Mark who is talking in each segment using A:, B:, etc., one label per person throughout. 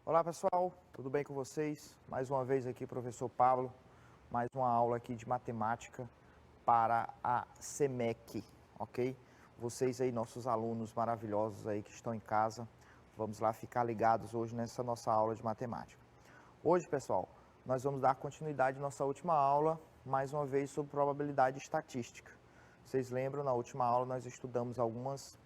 A: Olá pessoal, tudo bem com vocês? Mais uma vez aqui, professor Pablo, mais uma aula aqui de matemática para a SEMEC, ok? Vocês aí, nossos alunos maravilhosos aí que estão em casa, vamos lá ficar ligados hoje nessa nossa aula de matemática. Hoje, pessoal, nós vamos dar continuidade à nossa última aula, mais uma vez sobre probabilidade estatística. Vocês lembram, na última aula nós estudamos algumas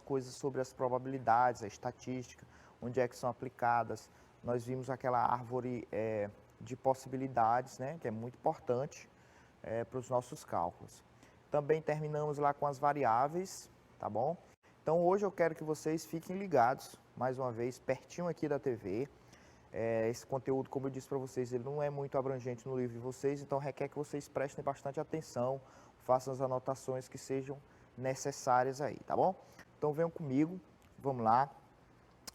A: coisas sobre as probabilidades, a estatística, onde é que são aplicadas. Nós vimos aquela árvore de possibilidades, né, que é muito importante para os nossos cálculos. Também terminamos lá com as variáveis, tá bom? Então hoje eu quero que vocês fiquem ligados, mais uma vez, pertinho aqui da TV. Esse conteúdo, como eu disse para vocês, ele não é muito abrangente no livro de vocês, então requer que vocês prestem bastante atenção, façam as anotações que sejam necessárias aí, tá bom? Então venham comigo, vamos lá.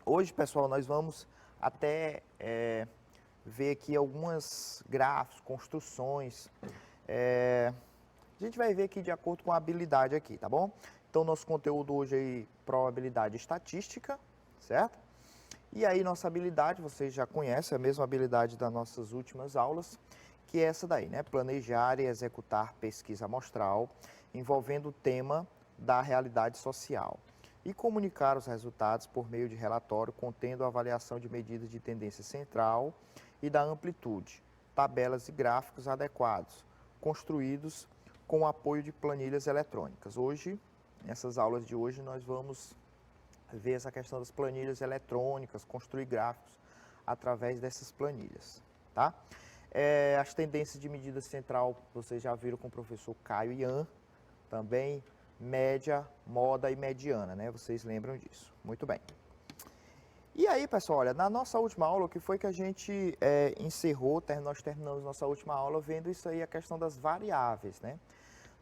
A: Hoje, pessoal, nós vamos até ver aqui algumas gráficos, construções. A gente vai ver aqui de acordo com a habilidade aqui, tá bom? Então, nosso conteúdo hoje é probabilidade estatística, certo? E aí, nossa habilidade, vocês já conhecem, a mesma habilidade das nossas últimas aulas, que é essa daí, né? Planejar e executar pesquisa amostral, envolvendo o tema da realidade social. E comunicar os resultados por meio de relatório contendo a avaliação de medidas de tendência central e da amplitude, tabelas e gráficos adequados, construídos com o apoio de planilhas eletrônicas. Hoje, nessas aulas de hoje, nós vamos ver essa questão das planilhas eletrônicas, construir gráficos através dessas planilhas, tá? As tendências de medida central, vocês já viram com o professor Caio Ian, também média, moda e mediana, né? Vocês lembram disso. Muito bem. E aí, pessoal, olha, na nossa última aula, o que foi que a gente encerrou, nós terminamos nossa última aula vendo isso aí, a questão das variáveis, né?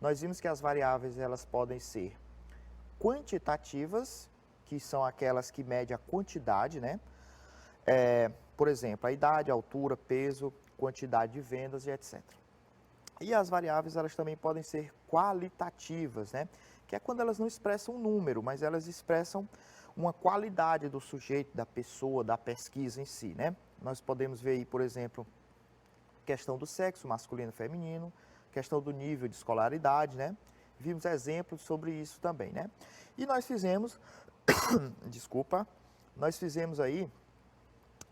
A: Nós vimos que as variáveis, elas podem ser quantitativas, que são aquelas que medem a quantidade, né? Por exemplo, a idade, a altura, peso, quantidade de vendas e etc. E as variáveis, elas também podem ser qualitativas, né? Que é quando elas não expressam um número, mas elas expressam uma qualidade do sujeito, da pessoa, da pesquisa em si, né? Nós podemos ver aí, por exemplo, questão do sexo, masculino e feminino, questão do nível de escolaridade, né? Vimos exemplos sobre isso também, né? E nós fizemos, desculpa, nós fizemos aí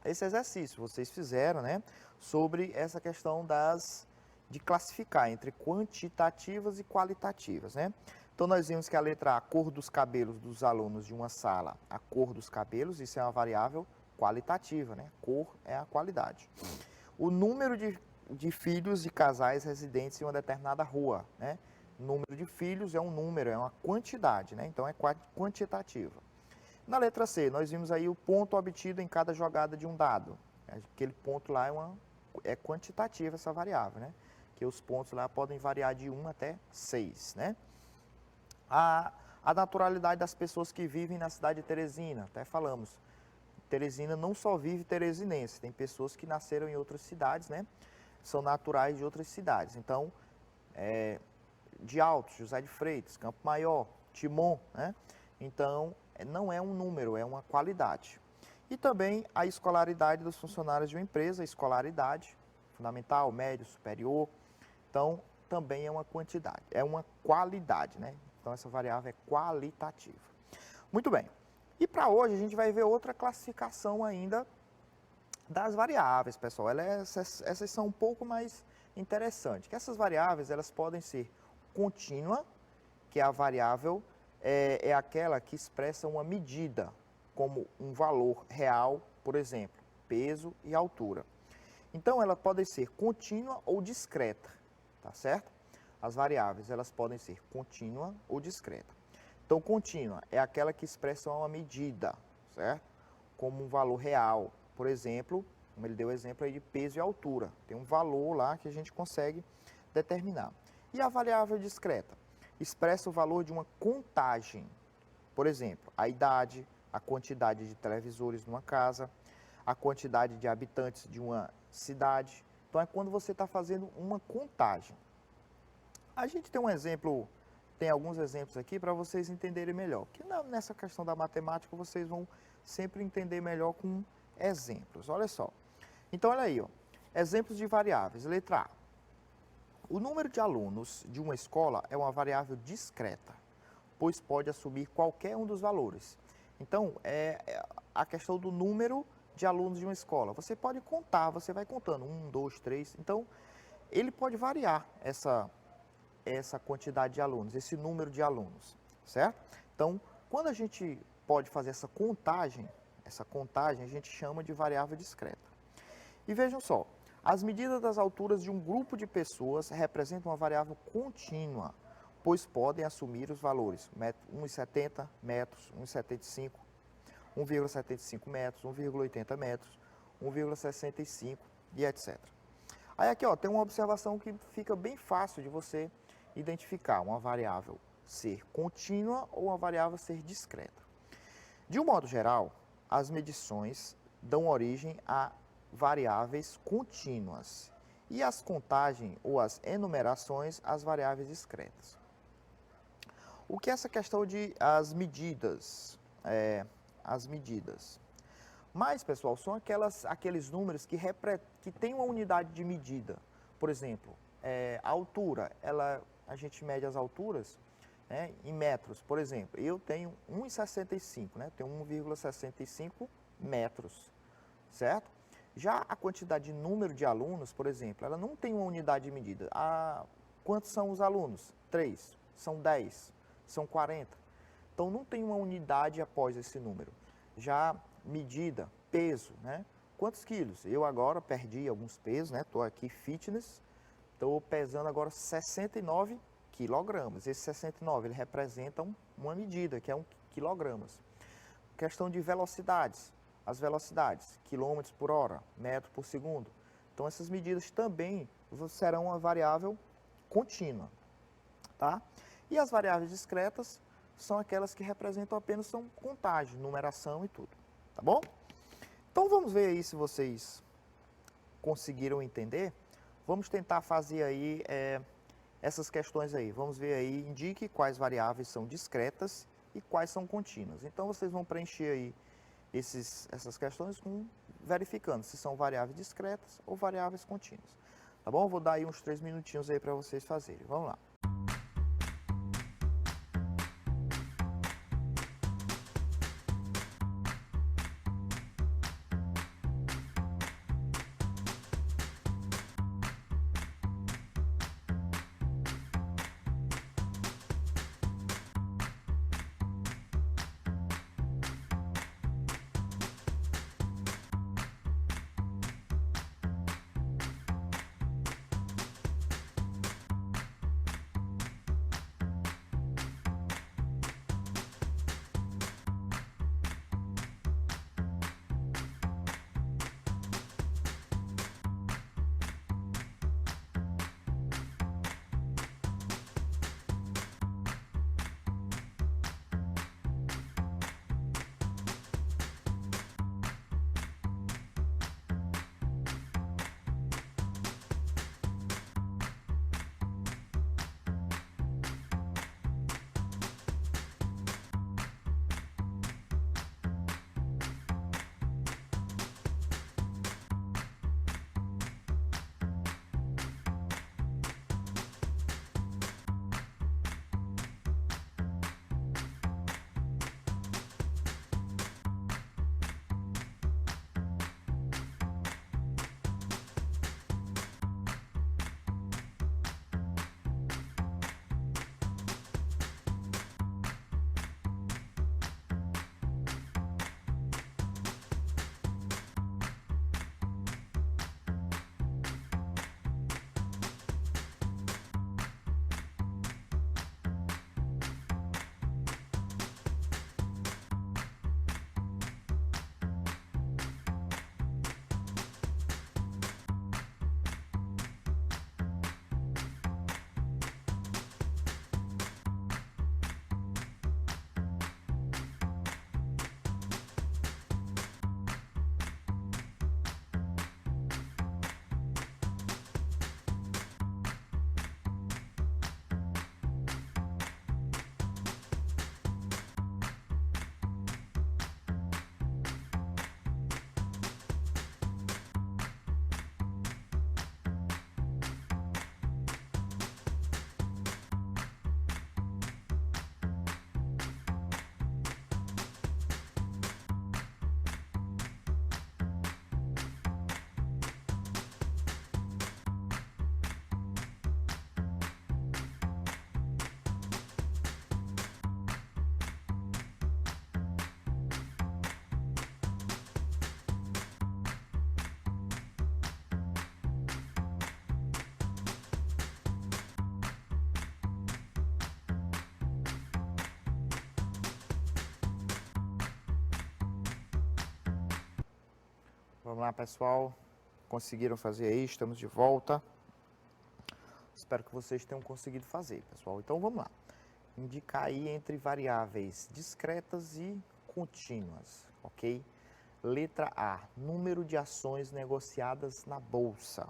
A: esse exercício, vocês fizeram, né? Sobre essa questão de classificar entre quantitativas e qualitativas, né? Então, nós vimos que a letra A, a cor dos cabelos dos alunos de uma sala, a cor dos cabelos, isso é uma variável qualitativa, né? Cor é a qualidade. O número de filhos de casais residentes em uma determinada rua, né? Número de filhos é um número, é uma quantidade, né? Então, é quantitativa. Na letra C, nós vimos aí o ponto obtido em cada jogada de um dado. Aquele ponto lá é quantitativa, essa variável, né? Que os pontos lá podem variar de 1 até 6, né? A naturalidade das pessoas que vivem na cidade de Teresina, até falamos. Teresina não só vive teresinense, tem pessoas que nasceram em outras cidades, né? São naturais de outras cidades. Então, de Altos, José de Freitas, Campo Maior, Timon, né? Então, não é um número, é uma qualidade. E também a escolaridade dos funcionários de uma empresa, escolaridade, fundamental, médio, superior. Então, também é uma quantidade, é uma qualidade, né? Então, essa variável é qualitativa. Muito bem. E para hoje, a gente vai ver outra classificação ainda das variáveis, pessoal. Essas são um pouco mais interessantes. Que essas variáveis, elas podem ser contínua, que é a variável, é aquela que expressa uma medida, como um valor real, por exemplo, peso e altura. Então, ela pode ser contínua ou discreta, tá certo? As variáveis, elas podem ser contínua ou discreta. Então, contínua é aquela que expressa uma medida, certo? Como um valor real. Por exemplo, como ele deu o exemplo aí de peso e altura. Tem um valor lá que a gente consegue determinar. E a variável discreta? Expressa o valor de uma contagem. Por exemplo, a idade, a quantidade de televisores numa casa, a quantidade de habitantes de uma cidade. Então, é quando você está fazendo uma contagem. A gente tem um exemplo tem alguns exemplos aqui para vocês entenderem melhor. Que nessa questão da matemática vocês vão sempre entender melhor com exemplos. Olha só. Então, olha aí, ó. Exemplos de variáveis. Letra A. O número de alunos de uma escola é uma variável discreta, pois pode assumir qualquer um dos valores. Então, é a questão do número de alunos de uma escola. Você pode contar, você vai contando, 1, 2, 3. Então, ele pode variar essa quantidade de alunos, esse número de alunos, certo? Então, quando a gente pode fazer essa contagem a gente chama de variável discreta. E vejam só, as medidas das alturas de um grupo de pessoas representam uma variável contínua, pois podem assumir os valores 1,70 metros, 1,75, 1,75 metros, 1,80 metros, 1,65 e etc. Aí aqui, ó, tem uma observação que fica bem fácil de você identificar uma variável ser contínua ou uma variável ser discreta. De um modo geral, as medições dão origem a variáveis contínuas e as contagens ou as enumerações às variáveis discretas. O que é essa questão de as medidas? As medidas. Mas, pessoal, são aqueles números que têm uma unidade de medida. Por exemplo, a altura, a gente mede as alturas em metros. Por exemplo, eu tenho 1,65, né? Tenho 1,65 metros, certo? Já a quantidade de número de alunos, por exemplo, ela não tem uma unidade de medida. Quantos são os alunos? 3. São 10. São 40. Então, não tem uma unidade após esse número. Já medida, peso, né? Quantos quilos? Eu agora perdi alguns pesos, né? Estou aqui fitness, estou pesando agora 69 quilogramas. Esse 69, ele representa uma medida, que é 1 quilogramas. Questão de velocidades. As velocidades, quilômetros por hora, metro por segundo. Então, essas medidas também serão uma variável contínua, tá? E as variáveis discretas são aquelas que representam apenas contagem, numeração e tudo, tá bom? Então, vamos ver aí se vocês conseguiram entender. Vamos tentar fazer aí essas questões aí. Vamos ver aí, indique quais variáveis são discretas e quais são contínuas. Então, vocês vão preencher aí essas questões verificando se são variáveis discretas ou variáveis contínuas. Tá bom? Vou dar aí uns 3 minutinhos aí para vocês fazerem. Vamos lá. Vamos lá, pessoal. Conseguiram fazer aí? Estamos de volta. Espero que vocês tenham conseguido fazer, pessoal. Então, vamos lá. Indicar aí entre variáveis discretas e contínuas, ok? Letra A, número de ações negociadas na bolsa.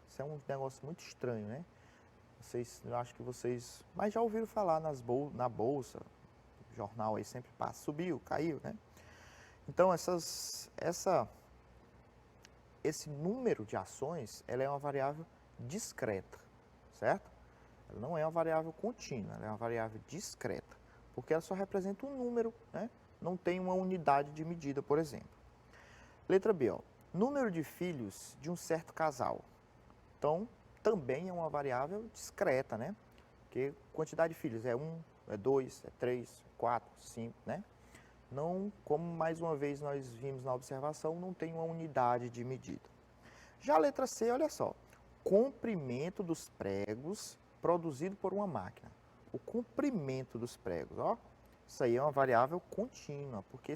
A: Isso é um negócio muito estranho, né? Eu acho que vocês, mas já ouviram falar na bolsa, o jornal aí sempre passa, subiu, caiu, né? Então, esse número de ações, ela é uma variável discreta, certo? Ela não é uma variável contínua, ela é uma variável discreta, porque ela só representa um número, né? Não tem uma unidade de medida, por exemplo. Letra B, ó, número de filhos de um certo casal. Então, também é uma variável discreta, né? Porque quantidade de filhos é 1, é 2, é 3, 4, 5, né? Não, como mais uma vez nós vimos na observação, não tem uma unidade de medida. Já a letra C, olha só, comprimento dos pregos produzido por uma máquina. O comprimento dos pregos, ó, isso aí é uma variável contínua, porque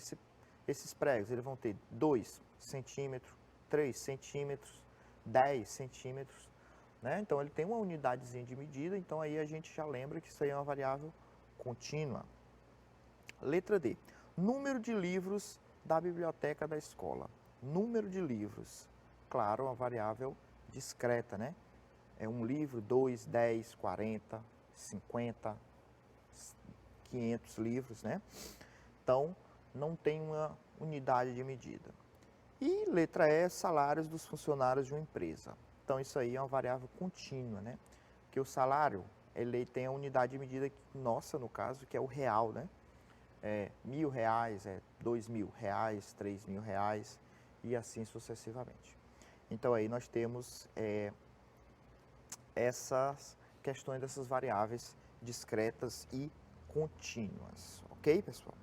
A: esses pregos eles vão ter 2 centímetros, 3 centímetros, 10 centímetros, né? Então ele tem uma unidadezinha de medida, então aí a gente já lembra que isso aí é uma variável contínua. Letra D, número de livros da biblioteca da escola. Número de livros, claro, uma variável discreta, né? É um livro, 2, 10, 40, 50, 500 livros, né? Então, não tem uma unidade de medida. E letra E, salários dos funcionários de uma empresa. Então, isso aí é uma variável contínua, né? Porque o salário, ele tem a unidade de medida nossa, no caso, que é o real, né? É R$ 1.000, é R$ 2.000, R$ 3.000 e assim sucessivamente. Então, aí nós temos essas questões dessas variáveis discretas e contínuas, ok, pessoal?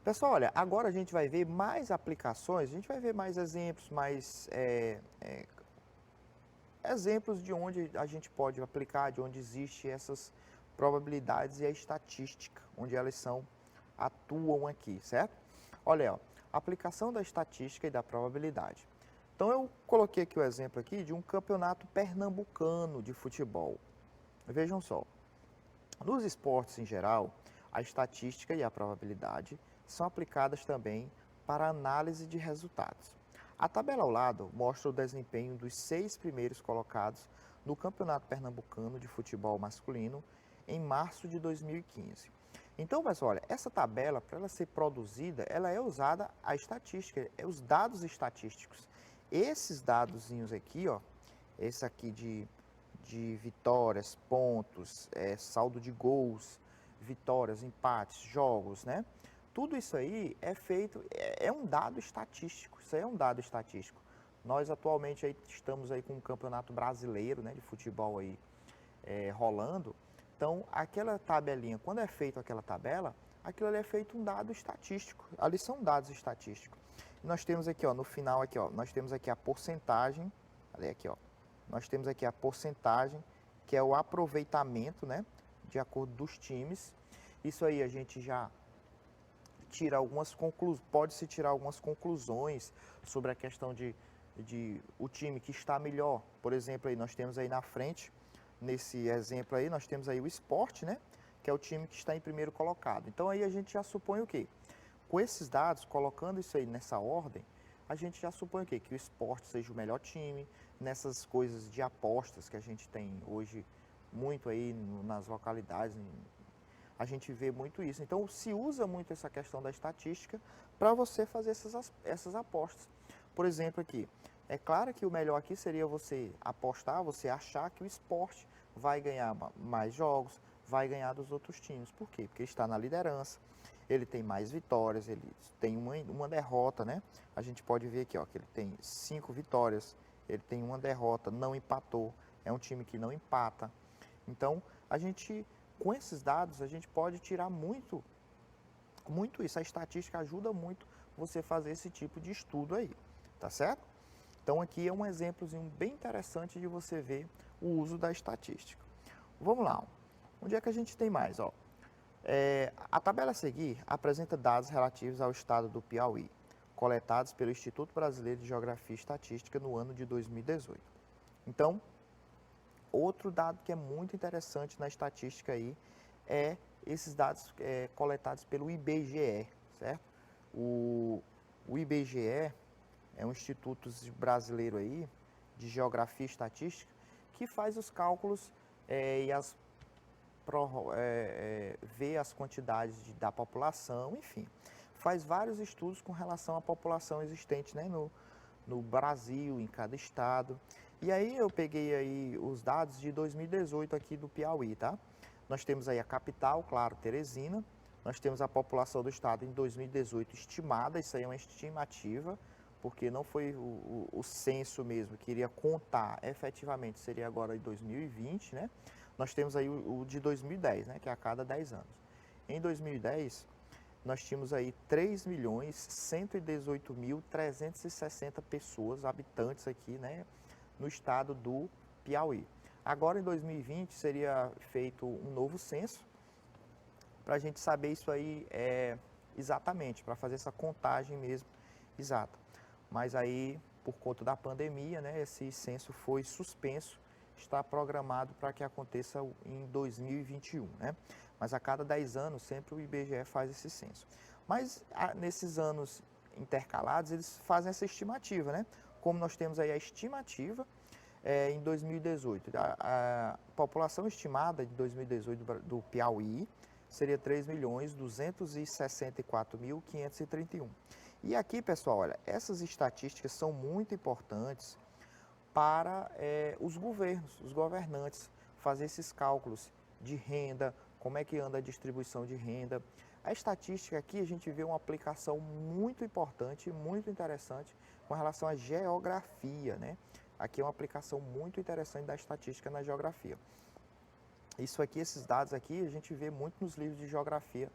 A: Pessoal, olha, agora a gente vai ver mais aplicações, a gente vai ver mais exemplos, exemplos de onde a gente pode aplicar, de onde existem essas probabilidades e a estatística, onde elas atuam aqui, certo? Olha, ó, aplicação da estatística e da probabilidade. Então eu coloquei aqui o exemplo aqui de um campeonato pernambucano de futebol. Vejam só, nos esportes em geral, a estatística e a probabilidade são aplicadas também para análise de resultados. A tabela ao lado mostra o desempenho dos 6 primeiros colocados no Campeonato Pernambucano de Futebol Masculino em março de 2015. Então, pessoal, olha, essa tabela, para ela ser produzida, ela é usada a estatística, os dados estatísticos. Esses dadozinhos aqui, ó, esse aqui de vitórias, pontos, saldo de gols, vitórias, empates, jogos, né? Tudo isso aí é feito, é um dado estatístico, isso aí é um dado estatístico. Nós atualmente aí estamos aí com um campeonato brasileiro, né, de futebol aí rolando. Então, aquela tabelinha, quando é feita aquela tabela, aquilo ali é feito um dado estatístico. Ali são dados estatísticos. E nós temos aqui, ó, no final aqui, ó, nós temos aqui a porcentagem, olha aqui, ó. Nós temos aqui a porcentagem, que é o aproveitamento, né, de acordo dos times. Isso aí a gente já tira algumas conclusões, pode-se tirar algumas conclusões sobre a questão de o time que está melhor. Por exemplo, aí nós temos aí na frente, nesse exemplo aí, nós temos aí o Sport, né, que é o time que está em primeiro colocado. Então aí a gente já supõe o quê? Com esses dados, colocando isso aí nessa ordem, a gente já supõe o quê? Que o Sport seja o melhor time, nessas coisas de apostas que a gente tem hoje muito aí nas localidades, a gente vê muito isso. Então, se usa muito essa questão da estatística para você fazer essas apostas. Por exemplo, aqui, é claro que o melhor aqui seria você apostar, você achar que o Sport vai ganhar mais jogos, vai ganhar dos outros times. Por quê? Porque ele está na liderança, ele tem mais vitórias, ele tem uma derrota, né? A gente pode ver aqui, ó, que ele tem 5 vitórias, ele tem uma derrota, não empatou, é um time que não empata. Então, com esses dados, a gente pode tirar muito isso. A estatística ajuda muito você fazer esse tipo de estudo aí, tá certo? Então, aqui é um exemplozinho bem interessante de você ver o uso da estatística. Vamos lá, onde é que a gente tem mais? Ó, a tabela a seguir apresenta dados relativos ao estado do Piauí. coletados pelo Instituto Brasileiro de Geografia e Estatística no ano de 2018. Então, outro dado que é muito interessante na estatística aí é esses dados coletados pelo IBGE, certo? O IBGE é um instituto brasileiro aí de geografia e estatística que faz os cálculos e vê as quantidades da população, enfim, faz vários estudos com relação à população existente, né, no Brasil, em cada estado. E aí eu peguei aí os dados de 2018 aqui do Piauí, tá? Nós temos aí a capital, claro, Teresina. Nós temos a população do estado em 2018 estimada, isso aí é uma estimativa, porque não foi o censo mesmo que iria contar efetivamente, seria agora em 2020, né? Nós temos aí o de 2010, né, que é a cada 10 anos. Em 2010, nós tínhamos aí 3.118.360 pessoas, habitantes aqui, né, no estado do Piauí. Agora, em 2020, seria feito um novo censo, para a gente saber isso aí exatamente, para fazer essa contagem mesmo exata. Mas aí, por conta da pandemia, né, esse censo foi suspenso, está programado para que aconteça em 2021, né? Mas a cada 10 anos, sempre o IBGE faz esse censo. Mas nesses anos intercalados, eles fazem essa estimativa, né? Como nós temos aí a estimativa, em 2018, a população estimada de 2018 do Piauí seria 3.264.531. E aqui, pessoal, olha, essas estatísticas são muito importantes para os governos, os governantes, fazer esses cálculos de renda, como é que anda a distribuição de renda. A estatística aqui, a gente vê uma aplicação muito importante, muito interessante com relação à geografia, né? Aqui é uma aplicação muito interessante da estatística na geografia. Isso aqui, esses dados aqui, a gente vê muito nos livros de geografia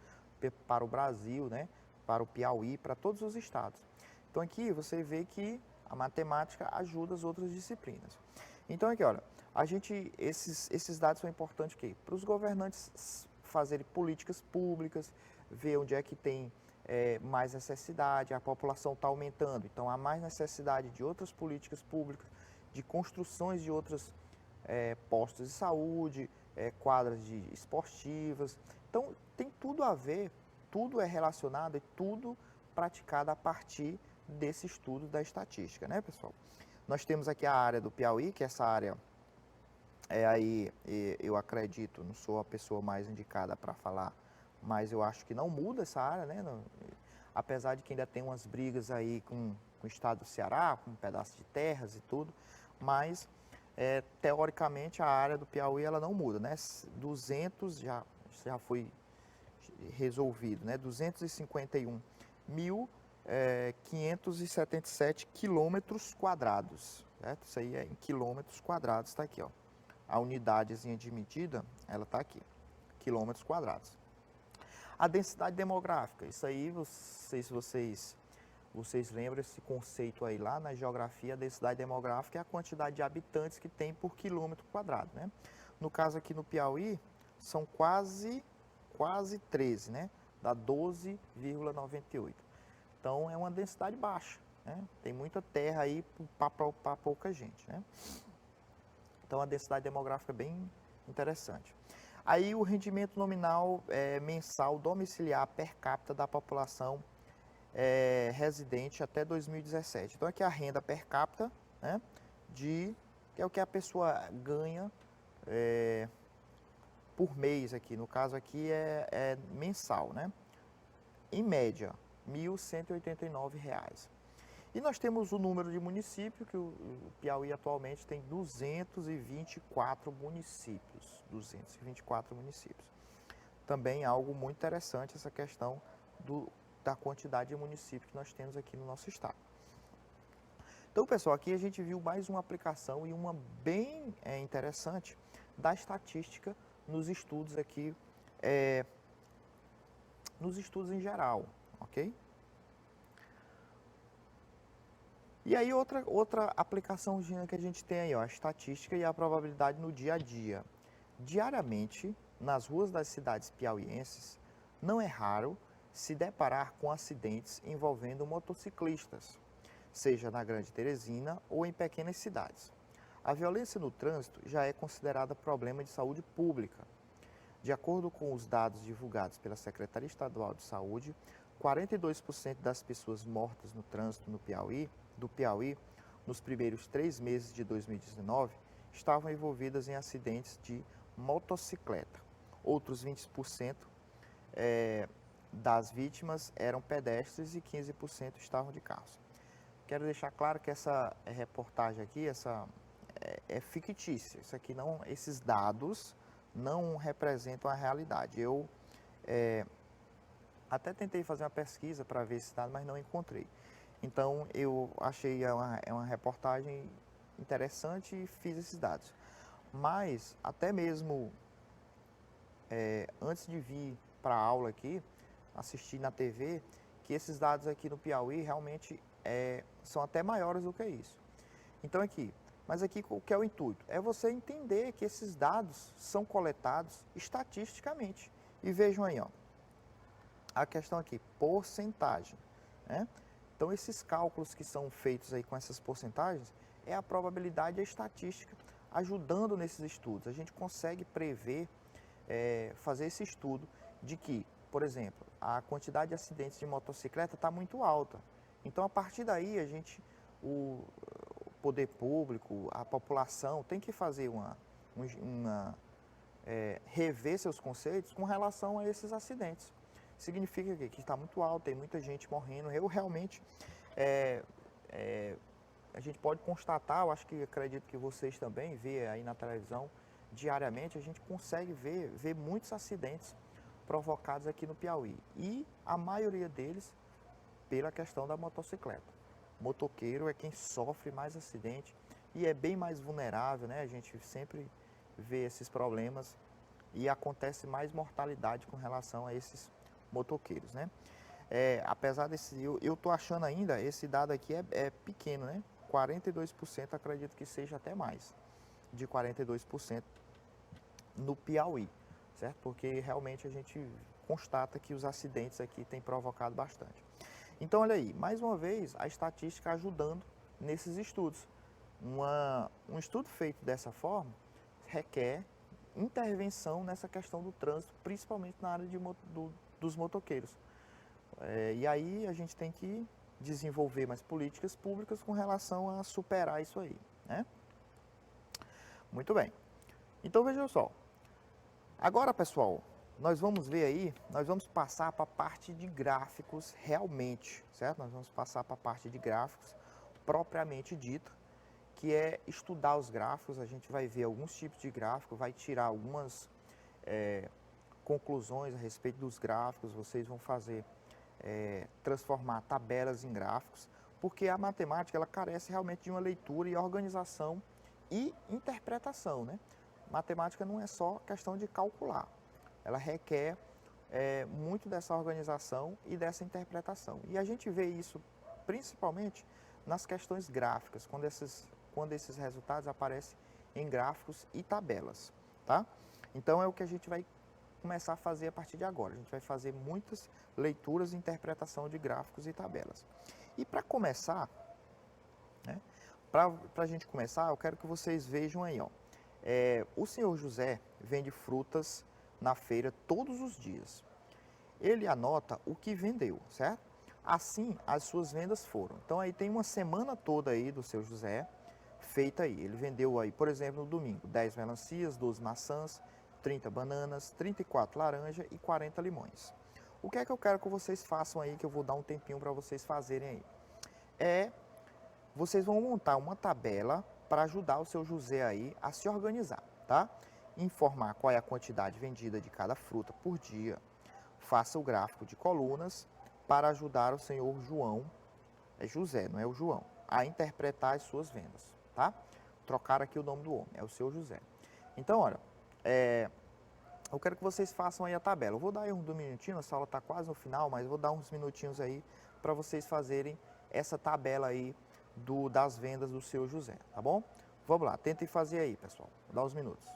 A: para o Brasil, né? Para o Piauí, para todos os estados. Então aqui você vê que a matemática ajuda as outras disciplinas. Então aqui, olha, esses dados são importantes para os governantes fazerem políticas públicas, ver onde é que tem mais necessidade, a população está aumentando, então há mais necessidade de outras políticas públicas, de construções de outros postos de saúde, quadras esportivas. Então tem tudo a ver, tudo é relacionado e tudo praticado a partir desse estudo da estatística, né, pessoal? Nós temos aqui a área do Piauí, que essa área aí, eu acredito, não sou a pessoa mais indicada para falar, mas eu acho que não muda essa área, né? Não, apesar de que ainda tem umas brigas aí com o estado do Ceará, com um pedaço de terras e tudo, mas teoricamente a área do Piauí ela não muda, né? 200 já foi resolvido, né? 251.577 quilômetros quadrados, certo? Isso aí é em quilômetros quadrados, está aqui, ó. A unidadezinha de medida, ela está aqui, quilômetros quadrados. A densidade demográfica, isso aí, não sei se vocês lembram esse conceito aí lá na geografia, a densidade demográfica é a quantidade de habitantes que tem por quilômetro quadrado, né? No caso aqui no Piauí, são quase 13, né? Dá 12,98. Então é uma densidade baixa, né? Tem muita terra aí para pouca gente, né? Então a densidade demográfica é bem interessante. Aí o rendimento nominal mensal domiciliar per capita da população residente até 2017. Então aqui a renda per capita, né? Que é o que a pessoa ganha por mês aqui. No caso aqui é mensal, né? Em média, R$ 1.189. E nós temos o número de municípios, que o Piauí atualmente tem 224 municípios. 224 municípios. Também é algo muito interessante essa questão da quantidade de municípios que nós temos aqui no nosso estado. Então, pessoal, aqui a gente viu mais uma aplicação e uma bem interessante da estatística nos estudos aqui, nos estudos em geral, ok? E aí outra aplicaçãozinha que a gente tem aí, ó, a estatística e a probabilidade no dia a dia. Diariamente, nas ruas das cidades piauienses, não é raro se deparar com acidentes envolvendo motociclistas, seja na Grande Teresina ou em pequenas cidades. A violência no trânsito já é considerada problema de saúde pública. De acordo com os dados divulgados pela Secretaria Estadual de Saúde, 42% das pessoas mortas no trânsito do Piauí, nos primeiros 3 meses de 2019, estavam envolvidas em acidentes de motocicleta. Outros 20% das vítimas eram pedestres e 15% estavam de carros. Quero deixar claro que essa reportagem aqui, é fictícia. Isso aqui não, esses dados não representam a realidade. Eu até tentei fazer uma pesquisa para ver esse dado, mas não encontrei. Então, eu achei uma reportagem interessante e fiz esses dados. Mas, até mesmo antes de vir para a aula aqui, assisti na TV, que esses dados aqui no Piauí realmente são até maiores do que isso. Então, mas aqui o que é o intuito? É você entender que esses dados são coletados estatisticamente. E vejam aí, ó, a questão aqui, porcentagem, né? Então, esses cálculos que são feitos aí com essas porcentagens, é a probabilidade e a estatística ajudando nesses estudos. A gente consegue prever, fazer esse estudo de que, por exemplo, a quantidade de acidentes de motocicleta está muito alta. Então, a partir daí, o poder público, a população tem que fazer rever seus conceitos com relação a esses acidentes. Significa que está muito alto, tem muita gente morrendo. Eu realmente, a gente pode constatar, acredito que vocês também vê aí na televisão, diariamente a gente consegue ver muitos acidentes provocados aqui no Piauí. E a maioria deles pela questão da motocicleta. O motoqueiro é quem sofre mais acidente e é bem mais vulnerável, né? A gente sempre vê esses problemas e acontece mais mortalidade com relação a esses motoqueiros, né? Apesar eu estou achando ainda, esse dado aqui é pequeno, né? 42%, acredito que seja até mais de 42% no Piauí, certo? Porque realmente a gente constata que os acidentes aqui têm provocado bastante. Então, olha aí, mais uma vez, a estatística ajudando nesses estudos. Um estudo feito dessa forma requer intervenção nessa questão do trânsito, principalmente na área dos motoqueiros. E aí a gente tem que desenvolver mais políticas públicas com relação a superar isso aí, né? Muito bem. Então, vejam só. Agora, pessoal, nós vamos ver aí, nós vamos passar para a parte de gráficos realmente, certo? Nós vamos passar para a parte de gráficos propriamente dita, que é estudar os gráficos. A gente vai ver alguns tipos de gráfico, vai tirar algumas conclusões a respeito dos gráficos. Vocês vão fazer, transformar tabelas em gráficos, porque a matemática ela carece realmente de uma leitura e organização e interpretação, né? Matemática não é só questão de calcular, ela requer muito dessa organização e dessa interpretação. E a gente vê isso principalmente nas questões gráficas, quando esses resultados aparecem em gráficos e tabelas, tá? Então é o que a gente vai começar a fazer a partir de agora. A gente vai fazer muitas leituras e interpretação de gráficos e tabelas. E para começar, né, para a gente começar, eu quero que vocês vejam aí, ó. O senhor José vende frutas na feira todos os dias. Ele anota o que vendeu, certo? Assim, as suas vendas foram. Então, aí tem uma semana toda aí do seu José feita aí. Ele vendeu aí, por exemplo, no domingo, 10 melancias, 12 maçãs, 30 bananas, 34 laranjas e 40 limões. O que é que eu quero que vocês façam aí, que eu vou dar um tempinho para vocês fazerem aí? Vocês vão montar uma tabela para ajudar o seu José aí a se organizar, tá? Informar qual é a quantidade vendida de cada fruta por dia. Faça o gráfico de colunas para ajudar o senhor João, é José, não é o João, a interpretar as suas vendas, tá? Trocar aqui o nome do homem, é o seu José. Então, olha, eu quero que vocês façam aí a tabela. Eu vou dar aí uns minutinhos, essa aula está quase no final, mas vou dar uns minutinhos aí para vocês fazerem essa tabela aí das vendas do seu José, tá bom? Vamos lá, tentem fazer aí, pessoal. Vou dar uns minutos.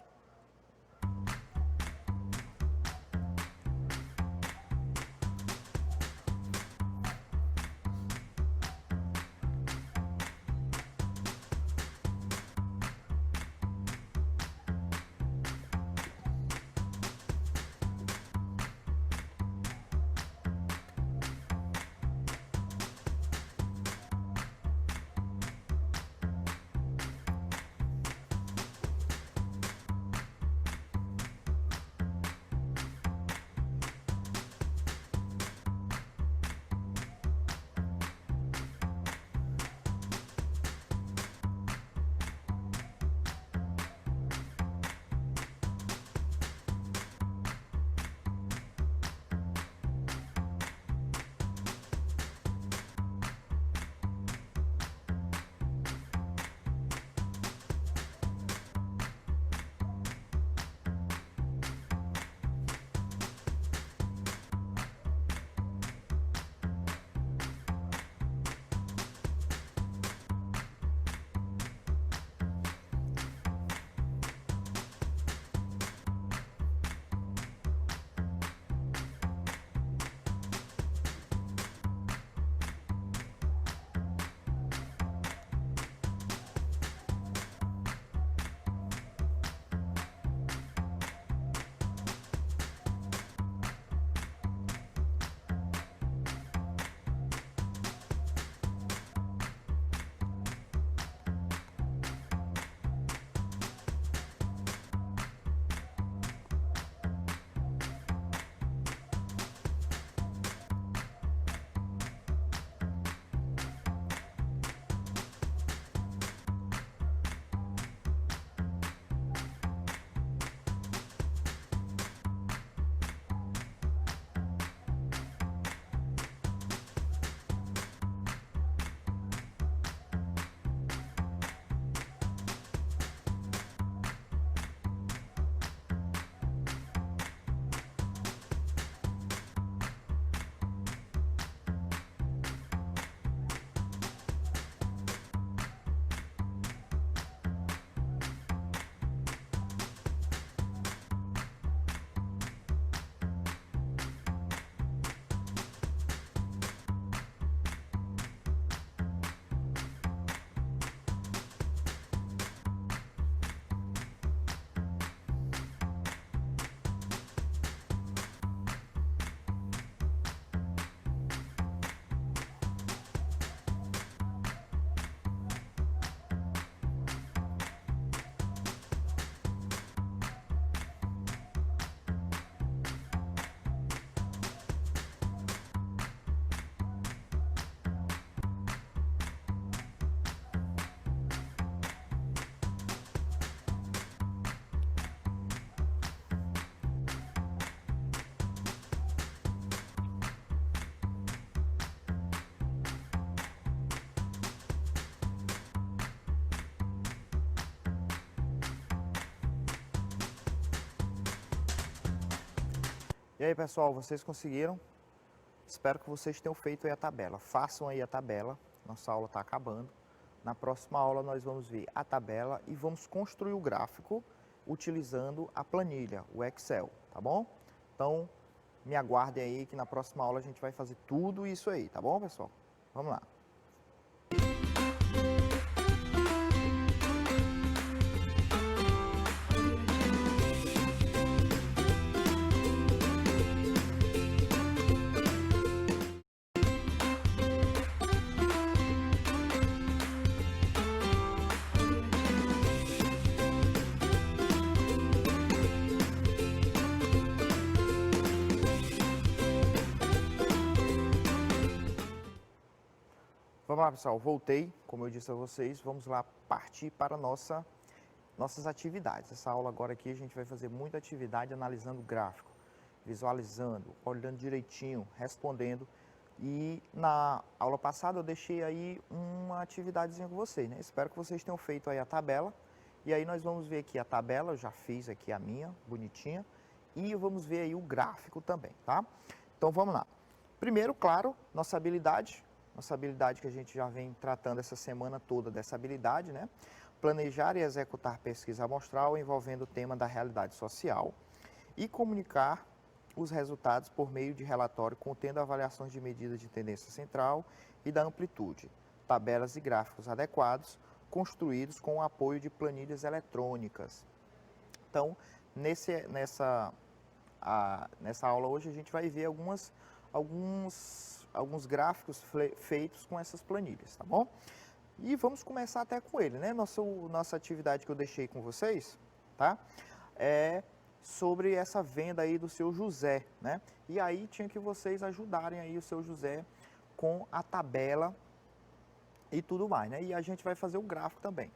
A: E aí, pessoal, vocês conseguiram? Espero que vocês tenham feito aí a tabela. Façam aí a tabela. Nossa aula está acabando. Na próxima aula nós vamos ver a tabela e vamos construir o gráfico utilizando a planilha, o Excel, tá bom? Então, me aguardem aí que na próxima aula a gente vai fazer tudo isso aí, tá bom, pessoal? Vamos lá. Vamos lá, pessoal, voltei, como eu disse a vocês, vamos lá partir para nossas atividades. Essa aula agora aqui a gente vai fazer muita atividade analisando o gráfico, visualizando, olhando direitinho, respondendo. E na aula passada eu deixei aí uma atividadezinha com vocês, né? Espero que vocês tenham feito aí a tabela. E aí nós vamos ver aqui a tabela, eu já fiz aqui a minha, bonitinha. E vamos ver aí o gráfico também, tá? Então vamos lá. Primeiro, claro, nossa habilidade que a gente já vem tratando essa semana toda dessa habilidade, né? Planejar e executar pesquisa amostral envolvendo o tema da realidade social e comunicar os resultados por meio de relatório contendo avaliações de medidas de tendência central e da amplitude, tabelas e gráficos adequados, construídos com o apoio de planilhas eletrônicas. Então, nessa aula hoje a gente vai ver alguns gráficos feitos com essas planilhas, tá bom? E vamos começar até com ele, né? Nossa atividade que eu deixei com vocês, tá? É sobre essa venda aí do seu José, né? E aí tinha que vocês ajudarem aí o seu José com a tabela e tudo mais, né? E a gente vai fazer o gráfico também.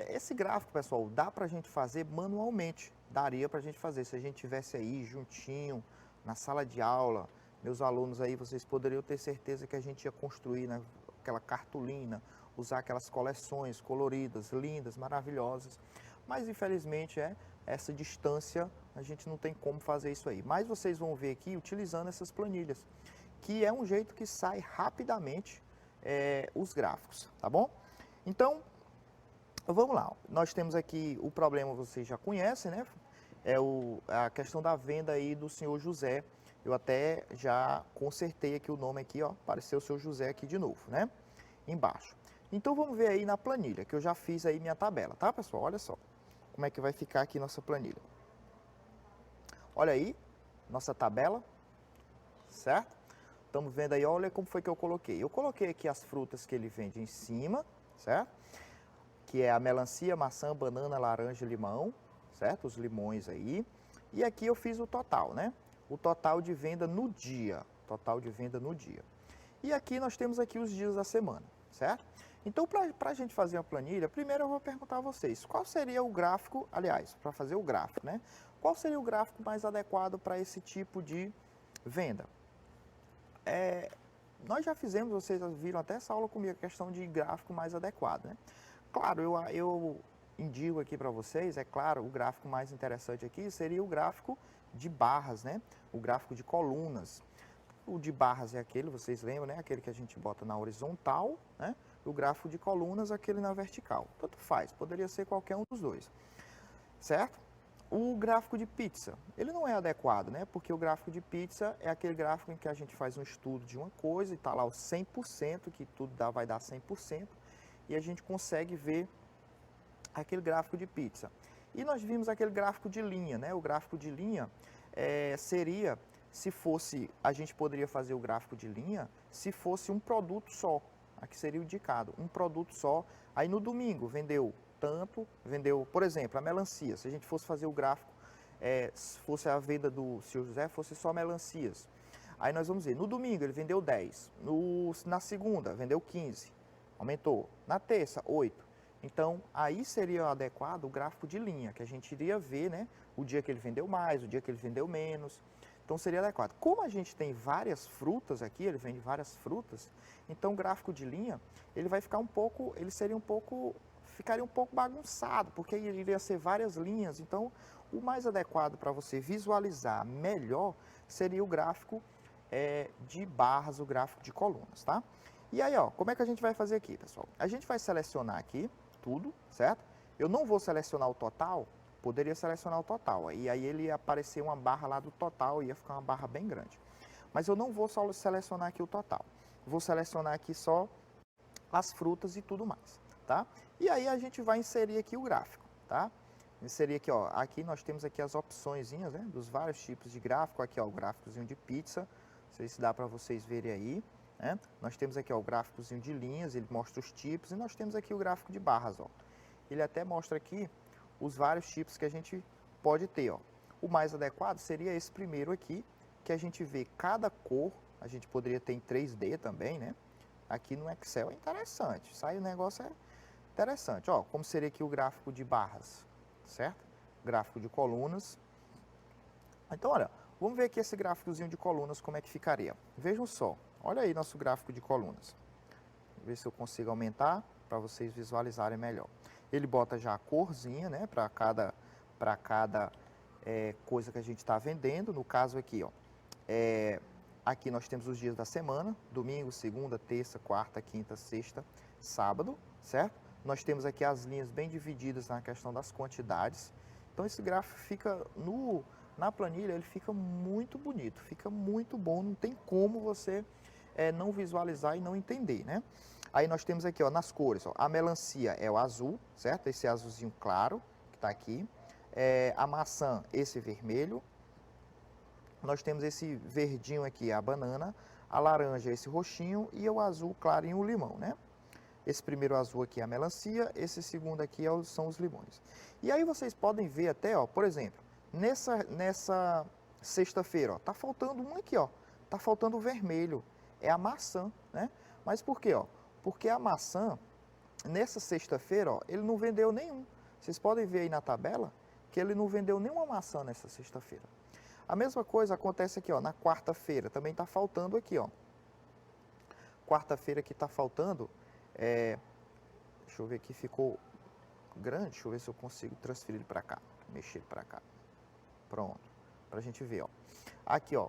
A: Esse gráfico, pessoal, dá pra gente fazer manualmente, daria pra gente fazer, se a gente tivesse aí juntinho, na sala de aula, meus alunos aí, vocês poderiam ter certeza que a gente ia construir, né, aquela cartolina, usar aquelas coleções coloridas, lindas, maravilhosas. Mas, infelizmente, essa distância, a gente não tem como fazer isso aí. Mas vocês vão ver aqui utilizando essas planilhas, que é um jeito que sai rapidamente os gráficos, tá bom? Então, vamos lá. Nós temos aqui o problema, vocês já conhecem, né? A questão da venda aí do senhor José. Eu até já consertei aqui o nome aqui, ó, apareceu o seu José aqui de novo, né? Embaixo. Então vamos ver aí na planilha, que eu já fiz aí minha tabela, tá, pessoal? Olha só como é que vai ficar aqui nossa planilha. Olha aí, nossa tabela, certo? Estamos vendo aí, olha como foi que eu coloquei. Eu coloquei aqui as frutas que ele vende em cima, certo? Que é a melancia, maçã, banana, laranja, limão, certo? Os limões aí. E aqui eu fiz o total, né? O total de venda no dia, E aqui nós temos aqui os dias da semana, certo? Então, para a gente fazer a planilha, primeiro eu vou perguntar a vocês, qual seria o gráfico, aliás, para fazer o gráfico, né? Qual seria o gráfico mais adequado para esse tipo de venda? Nós já fizemos, vocês viram até essa aula comigo, a questão de gráfico mais adequado, né? Claro, eu indico aqui para vocês, é claro, o gráfico mais interessante aqui seria o gráfico de barras, né? O gráfico de colunas. O de barras é aquele, vocês lembram, né? Aquele que a gente bota na horizontal, né? O gráfico de colunas, aquele na vertical. Tanto faz, poderia ser qualquer um dos dois, certo? O gráfico de pizza, ele não é adequado, né? Porque o gráfico de pizza é aquele gráfico em que a gente faz um estudo de uma coisa e está lá o 100%, que tudo vai dar 100%, e a gente consegue ver aquele gráfico de pizza. E nós vimos aquele gráfico de linha, né? O gráfico de linha seria, se fosse, a gente poderia fazer o gráfico de linha se fosse um produto só. Aqui seria o indicado, um produto só. Aí no domingo vendeu tanto, por exemplo, a melancia. Se a gente fosse fazer o gráfico, se fosse a venda do Sr. José, fosse só melancias. Aí nós vamos ver, no domingo ele vendeu 10, na segunda vendeu 15, aumentou. Na terça, 8. Então, aí seria adequado o gráfico de linha, que a gente iria ver, né, o dia que ele vendeu mais, o dia que ele vendeu menos. Então, seria adequado. Como a gente tem várias frutas aqui, ele vende várias frutas, então o gráfico de linha, ele vai ficar ele seria um pouco ficaria um pouco bagunçado, porque iria ser várias linhas. Então, o mais adequado para você visualizar melhor seria o gráfico de barras, o gráfico de colunas, tá? E aí, ó, como é que a gente vai fazer aqui, pessoal? A gente vai selecionar aqui tudo, certo? Eu não vou selecionar o total, poderia selecionar o total, e aí ele ia aparecer uma barra lá do total, ia ficar uma barra bem grande. Mas eu não vou só selecionar aqui o total, vou selecionar aqui só as frutas e tudo mais, tá? E aí a gente vai inserir aqui o gráfico, tá? Inserir aqui, ó, aqui nós temos aqui as opçõezinhas, né, dos vários tipos de gráfico, aqui ó, o gráficozinho de pizza, não sei se dá para vocês verem aí, né? Nós temos aqui ó, o gráficozinho de linhas, ele mostra os tipos, e nós temos aqui o gráfico de barras, ó. Ele até mostra aqui os vários tipos que a gente pode ter, ó. O mais adequado seria esse primeiro aqui, que a gente vê cada cor, a gente poderia ter em 3D também, né? Aqui no Excel é interessante, sai o negócio é interessante, ó, como seria aqui o gráfico de barras, certo? Gráfico de colunas. Então, olha, vamos ver aqui esse gráficozinho de colunas, como é que ficaria. Vejam só, olha aí nosso gráfico de colunas. Vou ver se eu consigo aumentar para vocês visualizarem melhor. Ele bota já a corzinha, né, para cada coisa que a gente está vendendo. No caso aqui, ó, aqui nós temos os dias da semana, domingo, segunda, terça, quarta, quinta, sexta, sábado, certo? Nós temos aqui as linhas bem divididas na questão das quantidades. Então esse gráfico fica na planilha, ele fica muito bonito, fica muito bom, não tem como você não visualizar e não entender, né? Aí nós temos aqui, ó, nas cores, ó, a melancia é o azul, certo? Esse azulzinho claro que está aqui. A maçã, esse vermelho. Nós temos esse verdinho aqui, a banana. A laranja, esse roxinho. E o azul clarinho, o limão, né? Esse primeiro azul aqui é a melancia. Esse segundo aqui são os limões. E aí vocês podem ver até, ó, por exemplo, nessa sexta-feira, ó, tá faltando um aqui, ó. Tá faltando o vermelho. É a maçã, né? Mas por quê, ó? Porque a maçã, nessa sexta-feira, ó, ele não vendeu nenhum. Vocês podem ver aí na tabela que ele não vendeu nenhuma maçã nessa sexta-feira. A mesma coisa acontece aqui, ó, na quarta-feira. Também está faltando aqui, ó. Quarta-feira que está faltando, deixa eu ver aqui, ficou grande. Deixa eu ver se eu consigo transferir ele para cá, mexer ele para cá. Pronto, para a gente ver, ó. Aqui, ó.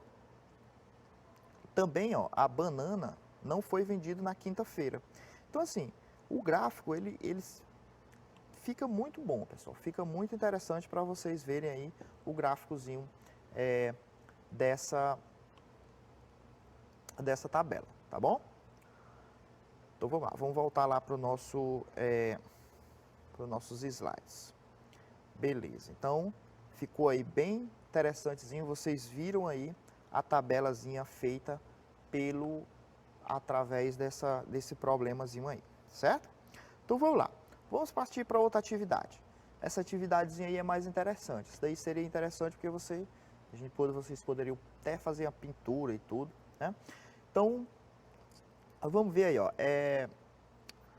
A: Também, ó, a banana não foi vendido na quinta-feira. Então, assim, o gráfico, ele fica muito bom, pessoal. Fica muito interessante para vocês verem aí o gráficozinho dessa tabela, tá bom? Então, vamos lá. Vamos voltar lá para nossos slides. Beleza. Então, ficou aí bem interessantezinho. Vocês viram aí a tabelazinha feita através desse problemazinho aí, certo? Então vamos lá, vamos partir para outra atividade. Essa atividadezinha aí é mais interessante. Isso daí seria interessante porque vocês poderiam até fazer a pintura e tudo, né? Então, vamos ver aí, ó,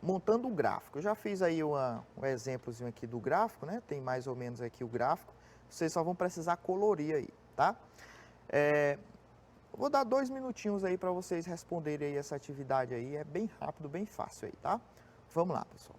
A: montando um gráfico. Eu já fiz aí um exemplozinho aqui do gráfico, né? Tem mais ou menos aqui o gráfico. Vocês só vão precisar colorir aí, tá? Vou dar 2 minutinhos aí para vocês responderem aí essa atividade aí. É bem rápido, bem fácil aí, tá? Vamos lá, pessoal.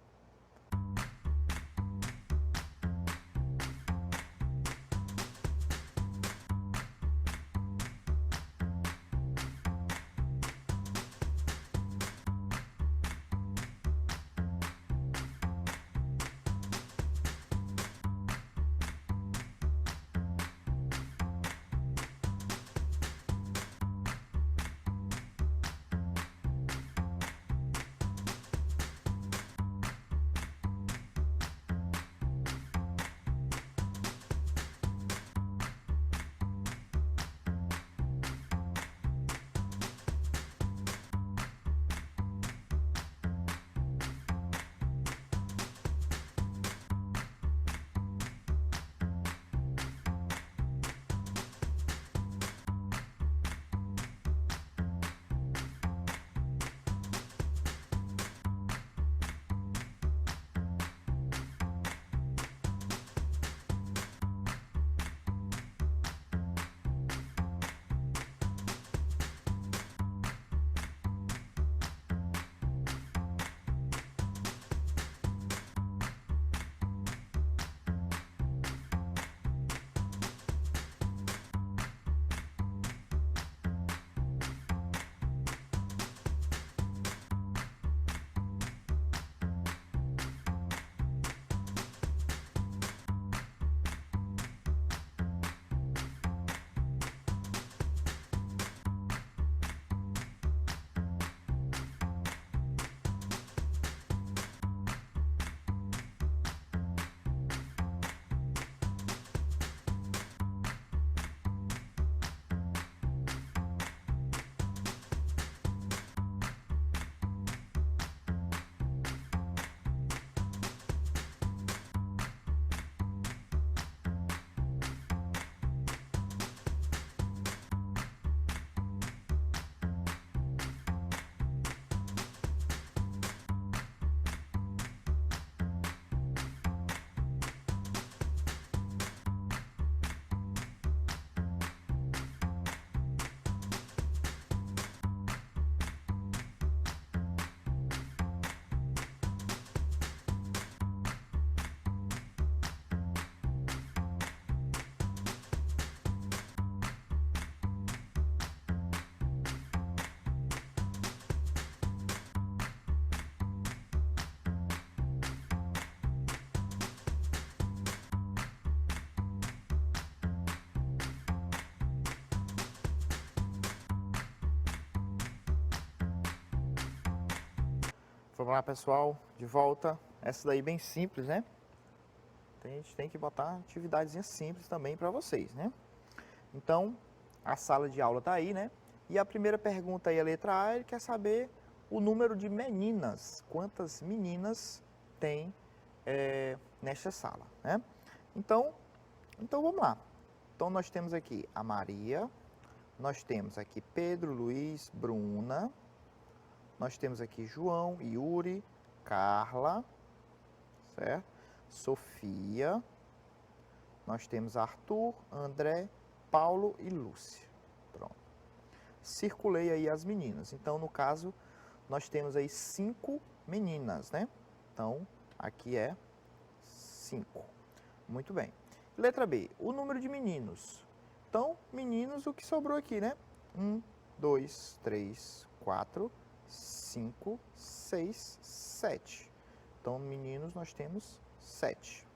A: Vamos lá, pessoal, de volta. Essa daí bem simples, né? A gente tem que botar atividadezinha simples também para vocês, né? Então, a sala de aula tá aí, né? E a primeira pergunta aí, a letra A, ele quer saber o número de meninas. Quantas meninas tem nesta sala, né? Então vamos lá. Então, nós temos aqui a Maria, nós temos aqui Pedro, Luiz, Bruna, nós temos aqui João, Yuri, Carla, certo? Sofia, nós temos Arthur, André, Paulo e Lúcia. Pronto. Circulei aí as meninas. Então, no caso, nós temos aí 5 meninas, né? Então, aqui é 5. Muito bem. Letra B, o número de meninos. Então, meninos, o que sobrou aqui, né? 1, 2, 3, 4, 5, 6, 7. Então, meninos, nós temos 7.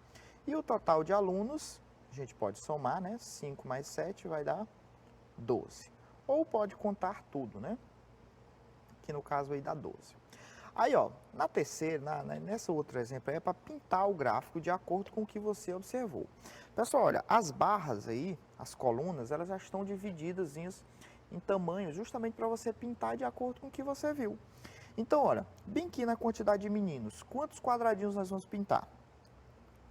A: E o total de alunos, a gente pode somar, né? 5 mais 7 vai dar 12. Ou pode contar tudo, né? Que no caso aí dá 12. Aí, ó, na terceira, nessa outro exemplo aí, é para pintar o gráfico de acordo com o que você observou. Pessoal, olha, as barras aí, as colunas, elas já estão divididas em tamanho, justamente para você pintar de acordo com o que você viu. Então, olha, bem aqui na quantidade de meninos, quantos quadradinhos nós vamos pintar?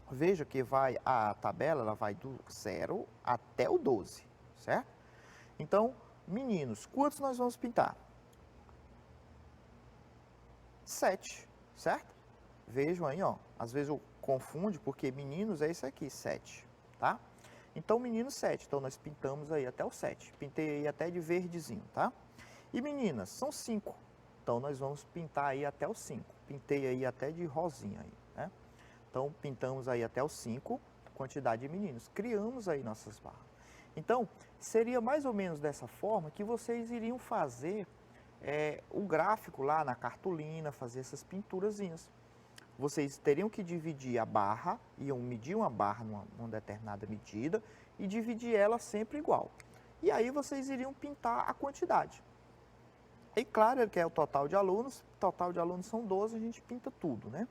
A: Veja que a tabela, ela vai do 0 até o 12, certo? Então, meninos, quantos nós vamos pintar? 7, certo? Vejam aí, ó, às vezes eu confundo, porque meninos é isso aqui, 7, tá? Então, meninos 7, então nós pintamos aí até o 7, pintei aí até de verdezinho, tá? E meninas, são 5, então nós vamos pintar aí até o 5, pintei aí até de rosinha aí, né? Então, pintamos aí até o 5, quantidade de meninos, criamos aí nossas barras. Então, seria mais ou menos dessa forma que vocês iriam fazer o gráfico lá na cartolina, fazer essas pinturazinhas. Vocês teriam que dividir a barra, iam medir uma barra numa determinada medida e dividir ela sempre igual. E aí vocês iriam pintar a quantidade. E claro que é o total de alunos são 12, a gente pinta tudo, né?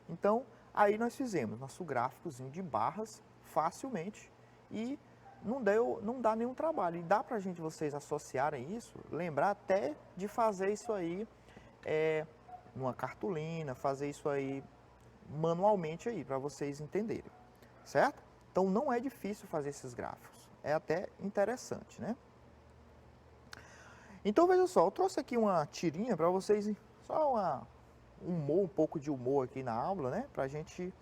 A: Então, aí nós fizemos nosso gráficozinho de barras facilmente e não dá nenhum trabalho. E dá pra gente, vocês associarem isso, lembrar até de fazer isso aí numa cartolina, fazer isso aí manualmente aí, para vocês entenderem, certo? Então não é difícil fazer esses gráficos, é até interessante, né? Então veja só, eu trouxe aqui uma tirinha para vocês, só um pouco de humor aqui na aula, né? Pra gente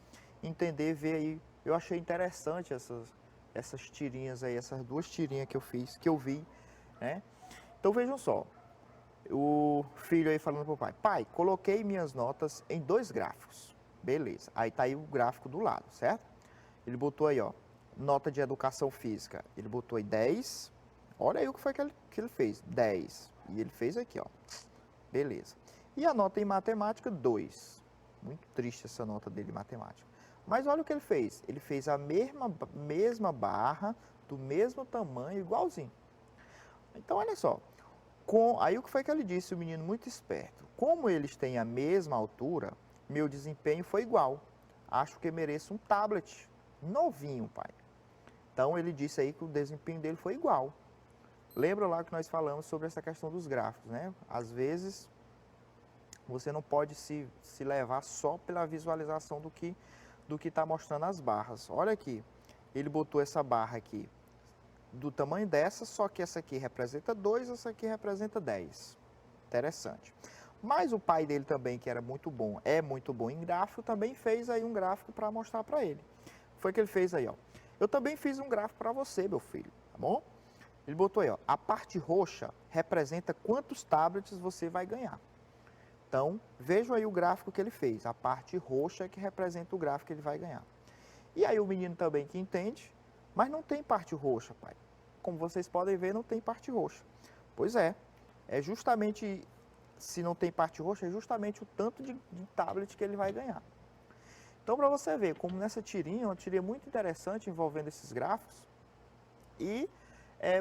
A: entender, ver aí, eu achei interessante essas tirinhas aí, essas 2 tirinhas que eu fiz, que eu vi, né? Então vejam só, o filho aí falando pro pai, pai, coloquei minhas notas em 2 gráficos, beleza, aí tá aí o gráfico do lado, certo? Ele botou aí, ó, nota de educação física, ele botou aí 10, olha aí o que foi que ele fez, 10, e ele fez aqui, ó, beleza. E a nota em matemática, 2, muito triste essa nota dele em matemática. Mas olha o que ele fez a mesma barra, do mesmo tamanho, igualzinho. Então, olha só, aí o que foi que ele disse, o menino muito esperto, como eles têm a mesma altura, meu desempenho foi igual, acho que mereço um tablet novinho, pai. Então, ele disse aí que o desempenho dele foi igual. Lembra lá que nós falamos sobre essa questão dos gráficos, né? Às vezes, você não pode se levar só pela visualização do que está mostrando as barras. Olha aqui, ele botou essa barra aqui do tamanho dessa, só que essa aqui representa 2, essa aqui representa 10. Interessante. Mas o pai dele também, que era muito bom, muito bom em gráfico, também fez aí um gráfico para mostrar para ele. Foi o que ele fez aí, ó. Eu também fiz um gráfico para você, meu filho, tá bom? Ele botou aí, ó, a parte roxa representa quantos tablets você vai ganhar. Então, vejam aí o gráfico que ele fez. A parte roxa é que representa o gráfico que ele vai ganhar. E aí o menino também que entende, mas não tem parte roxa, pai. Como vocês podem ver, não tem parte roxa. Pois é justamente, se não tem parte roxa, é justamente o tanto de tablet que ele vai ganhar. Então, para você ver, como nessa tirinha, uma tirinha muito interessante envolvendo esses gráficos, e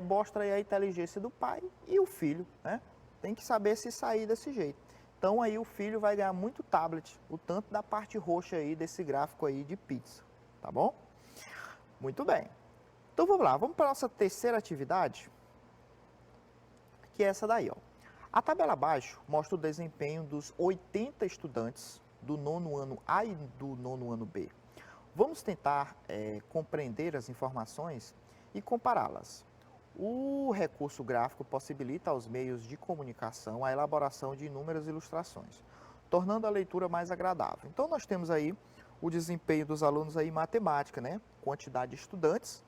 A: mostra aí a inteligência do pai e o filho, né? Tem que saber se sair desse jeito. Então aí o filho vai ganhar muito tablet, o tanto da parte roxa aí desse gráfico aí de pizza, tá bom? Muito bem. Então vamos lá, vamos para a nossa terceira atividade, que é essa daí, ó. A tabela abaixo mostra o desempenho dos 80 estudantes do nono ano A e do nono ano B. Vamos tentar compreender as informações e compará-las. O recurso gráfico possibilita aos meios de comunicação a elaboração de inúmeras ilustrações, tornando a leitura mais agradável. Então nós temos aí o desempenho dos alunos aí em matemática, né? Quantidade de estudantes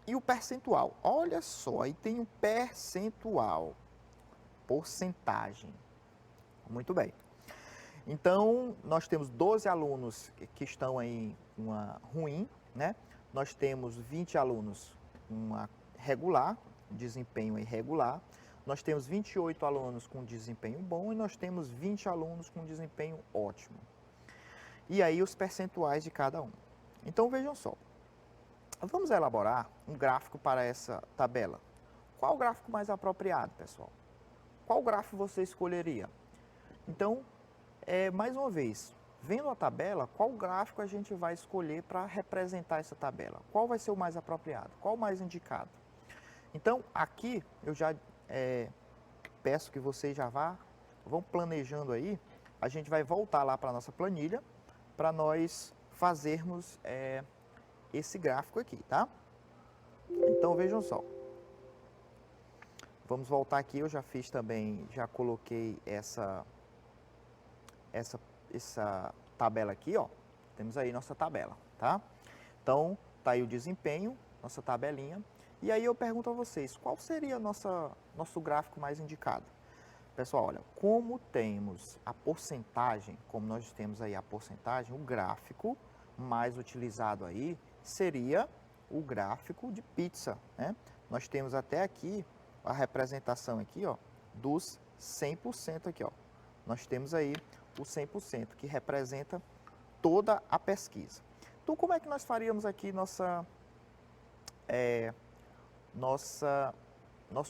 A: e o percentual. Olha só, aí tem um percentual, porcentagem. Muito bem. Então, nós temos 12 alunos que estão aí uma ruim, né? Nós temos 20 alunos uma regular, desempenho irregular. Nós temos 28 alunos com desempenho bom e nós temos 20 alunos com desempenho ótimo. E aí os percentuais de cada um. Então, vejam só. Vamos elaborar um gráfico para essa tabela. Qual o gráfico mais apropriado, pessoal? Qual gráfico você escolheria? Então, mais uma vez, vendo a tabela, qual gráfico a gente vai escolher para representar essa tabela? Qual vai ser o mais apropriado? Qual o mais indicado? Então, aqui eu já peço que vocês já vão planejando aí. A gente vai voltar lá para a nossa planilha para nós fazermos esse gráfico aqui, tá? Então, vejam só. Vamos voltar aqui, eu já fiz também, já coloquei essa tabela aqui, ó. Temos aí nossa tabela, tá? Então, tá aí o desempenho, nossa tabelinha. E aí eu pergunto a vocês, qual seria nosso gráfico mais indicado? Pessoal, olha, como temos a porcentagem, como nós temos aí a porcentagem, o gráfico mais utilizado aí seria o gráfico de pizza, né? Nós temos até aqui a representação aqui, ó, dos 100% aqui, ó. Nós temos aí o 100%, que representa toda a pesquisa. Então, como é que nós faríamos aqui nosso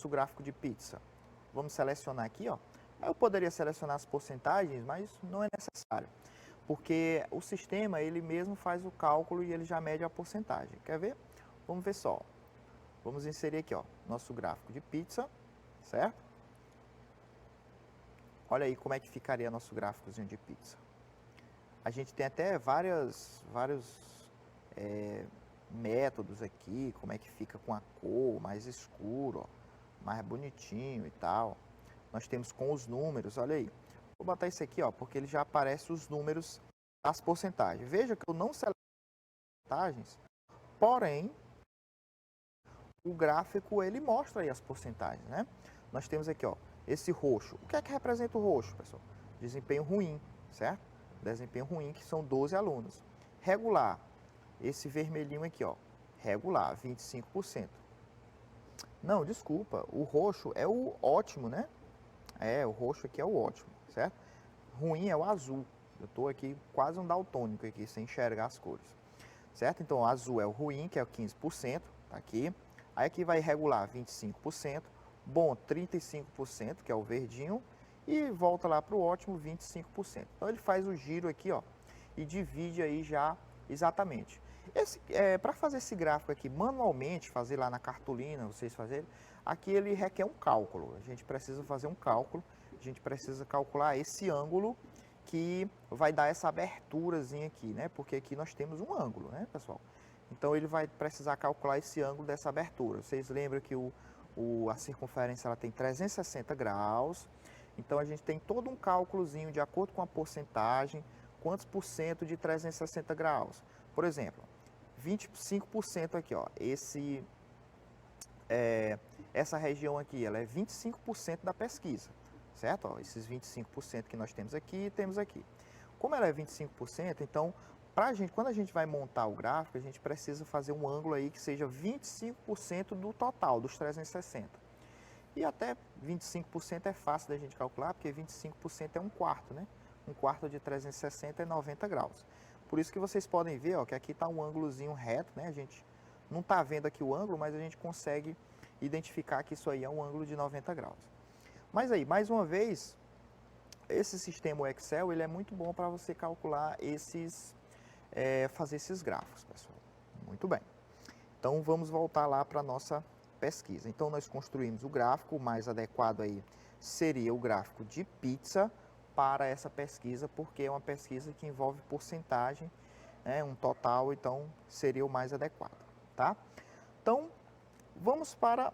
A: gráfico de pizza? Vamos selecionar aqui, ó. Eu poderia selecionar as porcentagens, mas não é necessário, porque o sistema, ele mesmo faz o cálculo e ele já mede a porcentagem. Quer ver? Vamos ver só. Vamos inserir aqui, ó, nosso gráfico de pizza, certo? Olha aí como é que ficaria nosso gráficozinho de pizza. A gente tem até vários métodos aqui, como é que fica com a cor mais escuro, ó, mais bonitinho e tal. Nós temos com os números, olha aí. Vou botar isso aqui, ó, porque ele já aparece os números das porcentagens. Veja que eu não seleciono as porcentagens, porém, o gráfico ele mostra aí as porcentagens, né? Nós temos aqui, ó, esse roxo. O que é que representa o roxo, pessoal? Desempenho ruim, certo? Desempenho ruim, que são 12 alunos. Regular, esse vermelhinho aqui, ó, regular, 25%. Não, desculpa, o roxo é o ótimo, né? O roxo aqui é o ótimo, certo? Ruim é o azul. Eu estou aqui quase um daltônico aqui, sem enxergar as cores, certo? Então, o azul é o ruim, que é o 15%, tá aqui. Aí aqui vai regular 25%, bom 35%, que é o verdinho, e volta lá para o ótimo 25%. Então ele faz o giro aqui, ó, e divide aí já exatamente. Para fazer esse gráfico aqui manualmente, fazer lá na cartolina, vocês fazerem, aqui ele requer um cálculo. A gente precisa fazer um cálculo, a gente precisa calcular esse ângulo que vai dar essa aberturazinha aqui, né? Porque aqui nós temos um ângulo, né, pessoal? Então ele vai precisar calcular esse ângulo dessa abertura. Vocês lembram que a circunferência ela tem 360 graus. Então a gente tem todo um cálculozinho de acordo com a porcentagem, quantos por cento de 360 graus. Por exemplo, 25% aqui, ó, essa região aqui, ela é 25% da pesquisa, certo? Ó, esses 25% que nós temos aqui. Como ela é 25%, então, quando a gente vai montar o gráfico, a gente precisa fazer um ângulo aí que seja 25% do total, dos 360. E até 25% é fácil da gente calcular, porque 25% é um quarto, né? Um quarto de 360 é 90 graus. Por isso que vocês podem ver, ó, que aqui está um ângulozinho reto, né? A gente não está vendo aqui o ângulo, mas a gente consegue identificar que isso aí é um ângulo de 90 graus. Mas aí, mais uma vez, esse sistema Excel, ele é muito bom para você calcular fazer esses gráficos, pessoal. Muito bem. Então, vamos voltar lá para a nossa pesquisa. Então, nós construímos o gráfico, o mais adequado aí seria o gráfico de pizza para essa pesquisa, porque é uma pesquisa que envolve porcentagem, né, um total, então seria o mais adequado, tá? Então, vamos para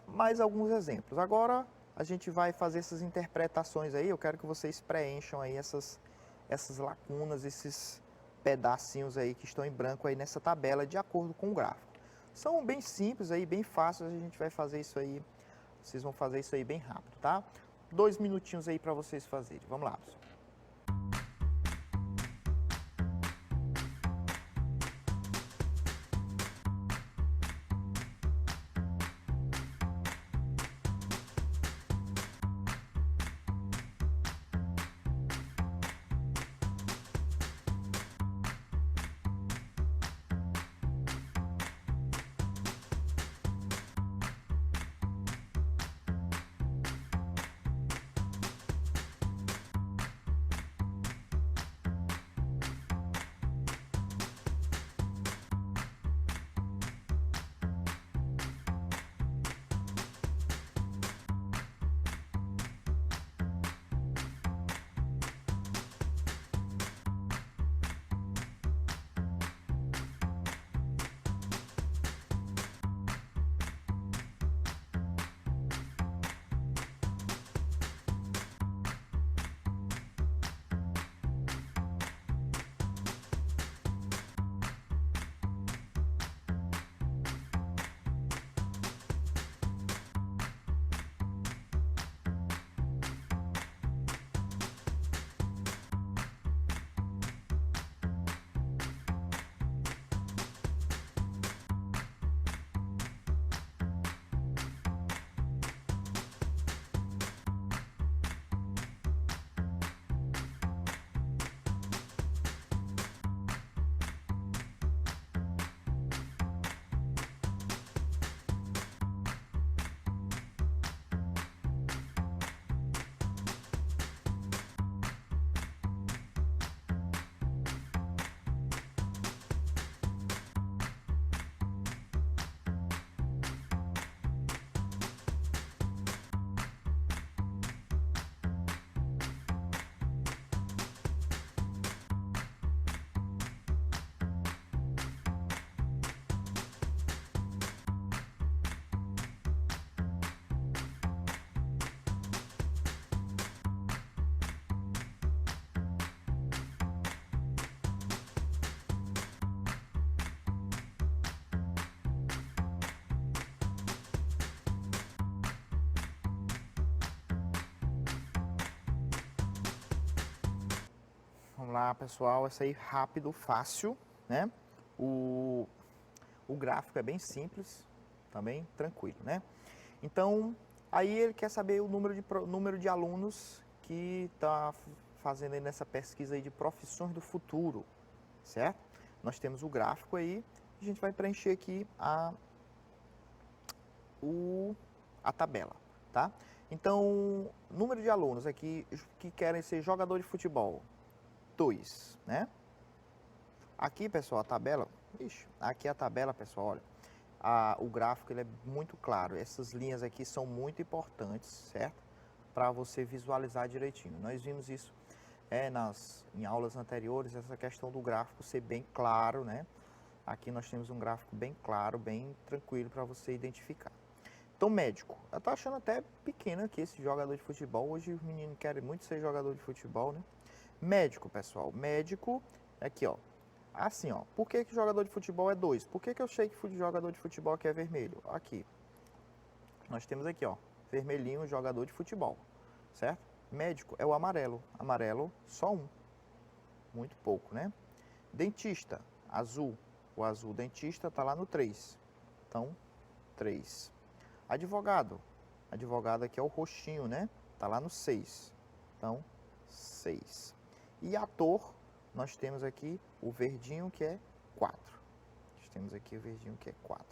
A: mais alguns exemplos. Agora, a gente vai fazer essas interpretações aí, eu quero que vocês preencham aí essas lacunas, esses pedacinhos aí que estão em branco aí nessa tabela de acordo com o gráfico. São bem simples aí, bem fáceis, a gente vai fazer isso aí, vocês vão fazer isso aí bem rápido, tá? 2 minutinhos aí para vocês fazerem. Vamos lá, pessoal. Vamos lá, pessoal, essa aí rápido, fácil, né? O, o gráfico é bem simples, também tranquilo, né? Então, aí ele quer saber o número de alunos que está fazendo aí nessa pesquisa aí de profissões do futuro, certo? Nós temos o gráfico aí, a gente vai preencher aqui a tabela, tá? Então, número de alunos aqui que querem ser jogador de futebol, 2, né? Aqui, pessoal, a tabela, aqui a tabela, pessoal, olha, o gráfico ele é muito claro, essas linhas aqui são muito importantes, certo? Para você visualizar direitinho. Nós vimos isso em aulas anteriores, essa questão do gráfico ser bem claro, né? Aqui nós temos um gráfico bem claro, bem tranquilo para você identificar. Então, médico, eu tô achando até pequeno aqui esse jogador de futebol, hoje os meninos querem muito ser jogador de futebol, né? Médico, pessoal, médico, aqui ó, assim ó, por que jogador de futebol é 2? Por que eu sei que jogador de futebol aqui é vermelho? Aqui, nós temos aqui ó, vermelhinho, jogador de futebol, certo? Médico é o amarelo, amarelo só 1, muito pouco, né? Dentista, azul, o azul dentista tá lá no 3, então 3. Advogado, advogado aqui é o roxinho, né? Tá lá no 6, então 6. E ator, nós temos aqui o verdinho que é 4. Nós temos aqui o verdinho que é 4.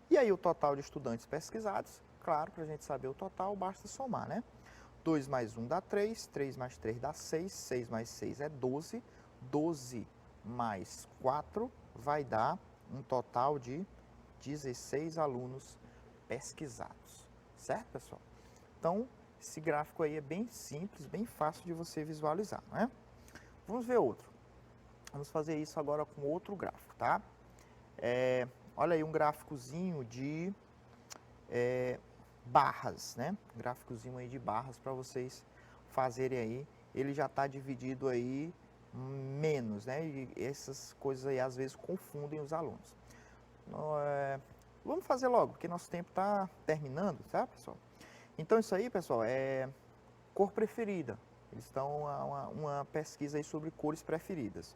A: E aí o total de estudantes pesquisados, claro, para a gente saber o total, basta somar, né? 2 mais 1 dá 3, 3 mais 3 dá 6, 6 mais 6 é 12, 12 mais 4 vai dar um total de 16 alunos pesquisados, certo, pessoal? Então, esse gráfico aí é bem simples, bem fácil de você visualizar, né? Vamos ver outro. Vamos fazer isso agora com outro gráfico, tá? Olha aí um gráficozinho de barras, né? Um gráficozinho aí de barras para vocês fazerem aí. Ele já está dividido aí menos, né? E essas coisas aí às vezes confundem os alunos. Vamos fazer logo, porque nosso tempo está terminando, tá, pessoal? Então isso aí, pessoal, é cor preferida. Eles estão uma pesquisa aí sobre cores preferidas.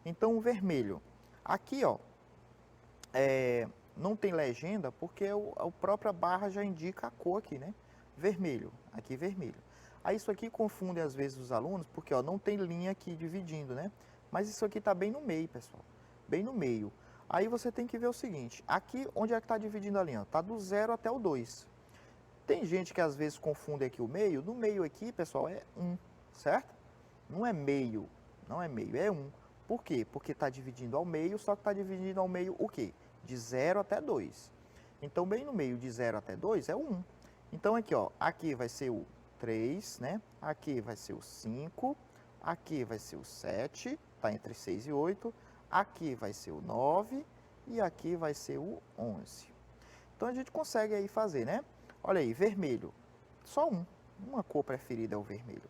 A: Então o vermelho, aqui ó, não tem legenda porque a própria barra já indica a cor aqui, né? Vermelho, aqui vermelho. Aí isso aqui confunde às vezes os alunos porque ó, não tem linha aqui dividindo, né? Mas isso aqui está bem no meio, pessoal, bem no meio. Aí você tem que ver o seguinte, aqui onde é que está dividindo a linha? Está do 0 até o 2. Tem gente que às vezes confunde aqui o meio, no meio aqui, pessoal, é 1, certo? Não é meio, não é meio, é 1. Por quê? Porque está dividindo ao meio, só que está dividindo ao meio o quê? De 0 até 2. Então, bem no meio de 0 até 2 é o 1. Então, aqui, ó, aqui vai ser o 3, né? Aqui vai ser o 5, aqui vai ser o 7, está entre 6 e 8. Aqui vai ser o 9 e aqui vai ser o 11. Então, a gente consegue aí fazer, né? Olha aí, vermelho, só uma cor preferida é o vermelho.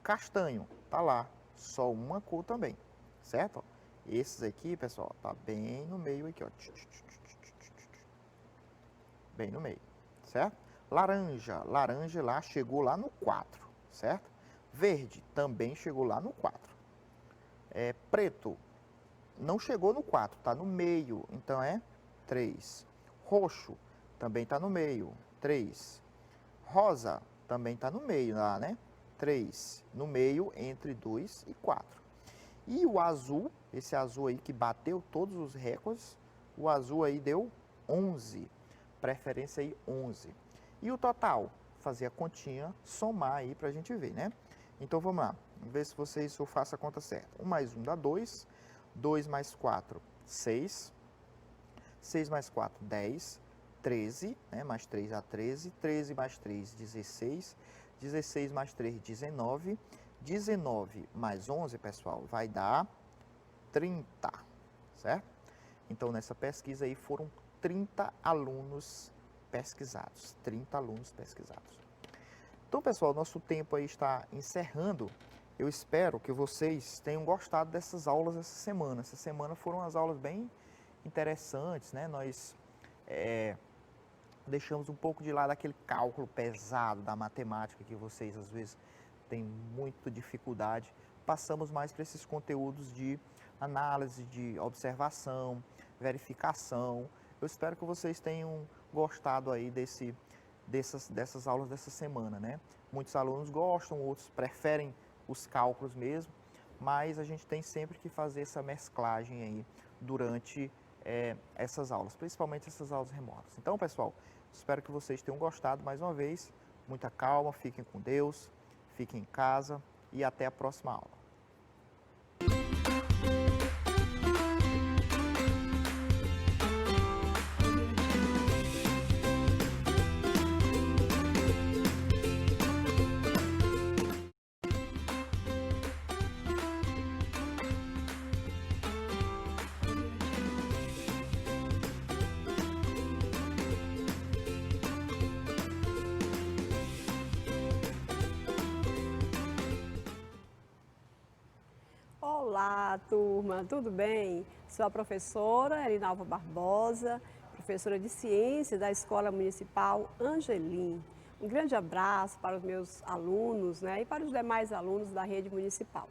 A: Castanho, tá lá, só uma cor também, certo? Esses aqui, pessoal, tá bem no meio aqui, ó. Bem no meio, certo? Laranja, laranja lá chegou lá no 4, certo? Verde também chegou lá no 4. Preto não chegou no 4, tá no meio, então é 3. Roxo também tá no meio, 3. Rosa também está no meio lá, né? 3. No meio entre 2 e 4. E o azul, esse azul aí que bateu todos os recordes, o azul aí deu 11. Preferência aí 11. E o total? Fazer a continha, somar aí para a gente ver, né? Então vamos lá, vamos ver se eu faço a conta certa. 1 mais 1 dá 2. 2 mais 4, 6. 6 mais 4, 10. 13, né? Mais 3 dá 13, 13 mais 3, 16, 16 mais 3, 19, 19 mais 11, pessoal, vai dar 30, certo? Então, nessa pesquisa aí foram 30 alunos pesquisados, 30 alunos pesquisados. Então, pessoal, nosso tempo aí está encerrando. Eu espero que vocês tenham gostado dessas aulas essa semana. Essa semana foram umas aulas bem interessantes, né? Nós deixamos um pouco de lado aquele cálculo pesado da matemática que vocês às vezes têm muita dificuldade. Passamos mais para esses conteúdos de análise, de observação, verificação. Eu espero que vocês tenham gostado aí dessas aulas dessa semana, né? Muitos alunos gostam, outros preferem os cálculos mesmo, mas a gente tem sempre que fazer essa mesclagem aí durante essas aulas, principalmente essas aulas remotas. Então, pessoal, espero que vocês tenham gostado mais uma vez. Muita calma, fiquem com Deus, fiquem em casa e até a próxima aula.
B: Olá, turma, tudo bem? Sou a professora Erinalva Barbosa, professora de Ciência da Escola Municipal Angelim. Um grande abraço para os meus alunos, né, e para os demais alunos da rede municipal.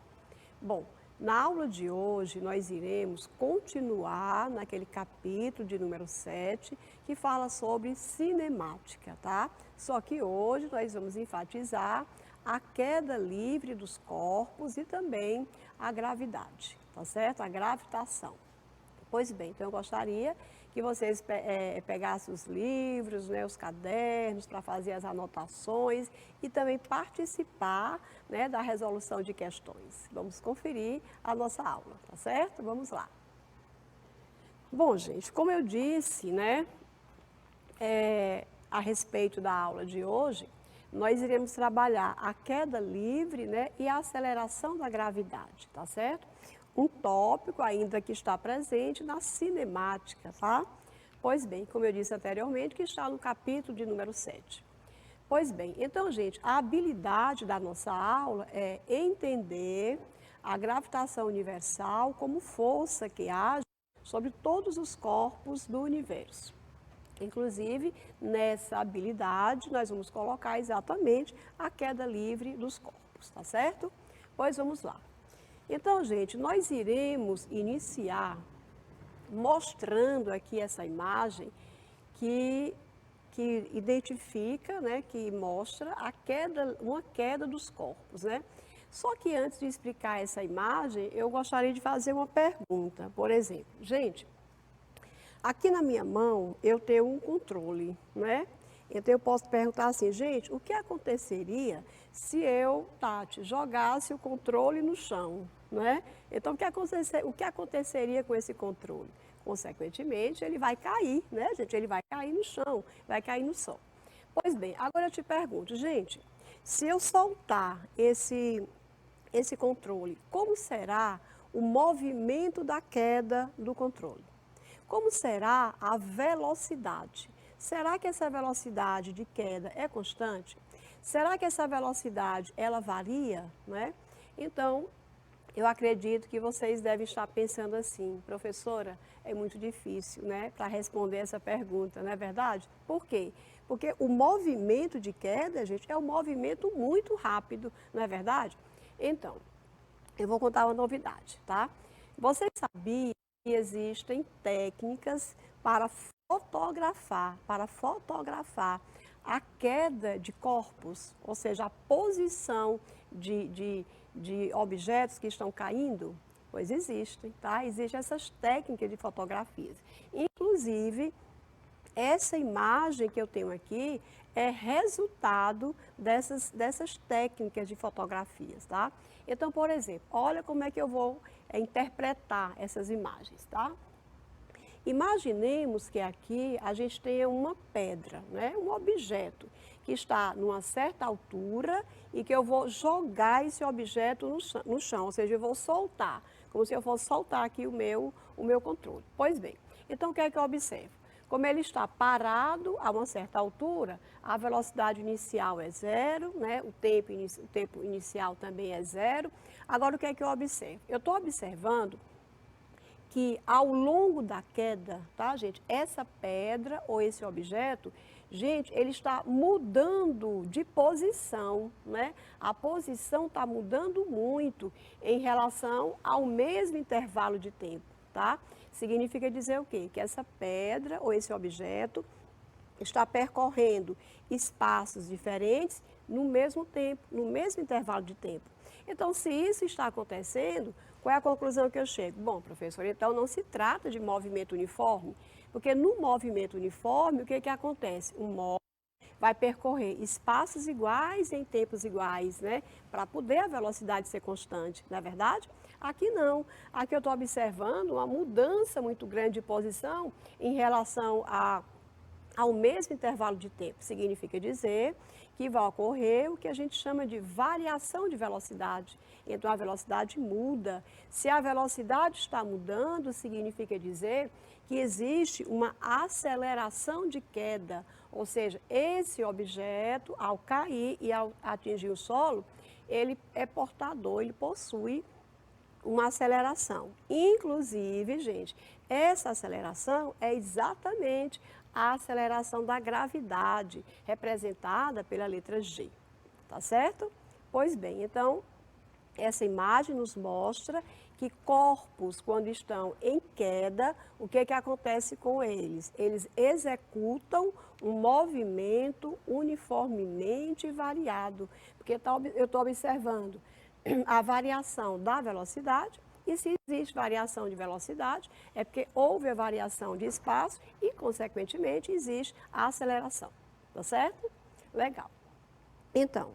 B: Bom, na aula de hoje nós iremos continuar naquele capítulo de número 7, que fala sobre cinemática, tá? Só que hoje nós vamos enfatizar a queda livre dos corpos e também a gravidade, tá certo? A gravitação. Pois bem, então eu gostaria que vocês pegassem os livros, né, os cadernos para fazer as anotações e também participar, né, da resolução de questões. Vamos conferir a nossa aula, tá certo? Vamos lá. Bom, gente, como eu disse, né, a respeito da aula de hoje, nós iremos trabalhar a queda livre, né, e a aceleração da gravidade, tá certo? Um tópico ainda que está presente na cinemática, tá? Pois bem, como eu disse anteriormente, que está no capítulo de número 7. Pois bem, então, gente, a habilidade da nossa aula é entender a gravitação universal como força que age sobre todos os corpos do universo. Inclusive, nessa habilidade, nós vamos colocar exatamente a queda livre dos corpos, tá certo? Pois vamos lá. Então, gente, nós iremos iniciar mostrando aqui essa imagem que identifica, né, que mostra uma queda dos corpos, né? Só que antes de explicar essa imagem, eu gostaria de fazer uma pergunta. Por exemplo, gente, aqui na minha mão eu tenho um controle, né? Então eu posso perguntar assim, gente, o que aconteceria se eu, Tati, jogasse o controle no chão, né? Então o que aconteceria com esse controle? Consequentemente, ele vai cair, né, gente? Ele vai cair no chão, vai cair no sol. Pois bem, agora eu te pergunto, gente, se eu soltar esse controle, como será o movimento da queda do controle? Como será a velocidade? Será que essa velocidade de queda é constante? Será que essa velocidade, ela varia, né? Então, eu acredito que vocês devem estar pensando assim, professora, é muito difícil, né, para responder essa pergunta, não é verdade? Por quê? Porque o movimento de queda, gente, é um movimento muito rápido, não é verdade? Então, eu vou contar uma novidade, tá? Vocês sabiam que existem técnicas para fotografar a queda de corpos, ou seja, a posição de objetos que estão caindo? Pois existem, tá? Existem essas técnicas de fotografias. Inclusive, essa imagem que eu tenho aqui é resultado dessas técnicas de fotografias, tá? Então, por exemplo, olha como é que eu vou interpretar essas imagens, tá? Imaginemos que aqui a gente tenha uma pedra, né? Um objeto que está numa certa altura e que eu vou jogar esse objeto no chão, ou seja, eu vou soltar, como se eu fosse soltar aqui o meu controle. Pois bem, então o que é que eu observo? Como ele está parado a uma certa altura, a velocidade inicial é zero, né? O tempo inicial também é zero. Agora, o que é que eu observo? Eu estou observando que ao longo da queda, tá, gente, essa pedra ou esse objeto, gente, ele está mudando de posição, né? A posição está mudando muito em relação ao mesmo intervalo de tempo, tá? Significa dizer o quê? Que essa pedra ou esse objeto está percorrendo espaços diferentes no mesmo tempo, no mesmo intervalo de tempo. Então, se isso está acontecendo, qual é a conclusão que eu chego? Bom, professor, então não se trata de movimento uniforme, porque no movimento uniforme, o que que acontece? Um móvel vai percorrer espaços iguais em tempos iguais, né? Para poder a velocidade ser constante, não é verdade? Aqui não. Aqui eu estou observando uma mudança muito grande de posição em relação ao mesmo intervalo de tempo. Significa dizer que vai ocorrer o que a gente chama de variação de velocidade. Então, a velocidade muda. Se a velocidade está mudando, significa dizer que existe uma aceleração de queda. Ou seja, esse objeto, ao cair e ao atingir o solo, ele é portador, ele possui uma aceleração. Inclusive, gente, essa aceleração é exatamente a aceleração da gravidade, representada pela letra G, tá certo? Pois bem, então, essa imagem nos mostra que corpos, quando estão em queda, o que acontece com eles? Eles executam um movimento uniformemente variado, porque eu estou observando a variação da velocidade E se existe variação de velocidade, é porque houve a variação de espaço e, consequentemente, existe a aceleração. Tá certo? Legal. Então,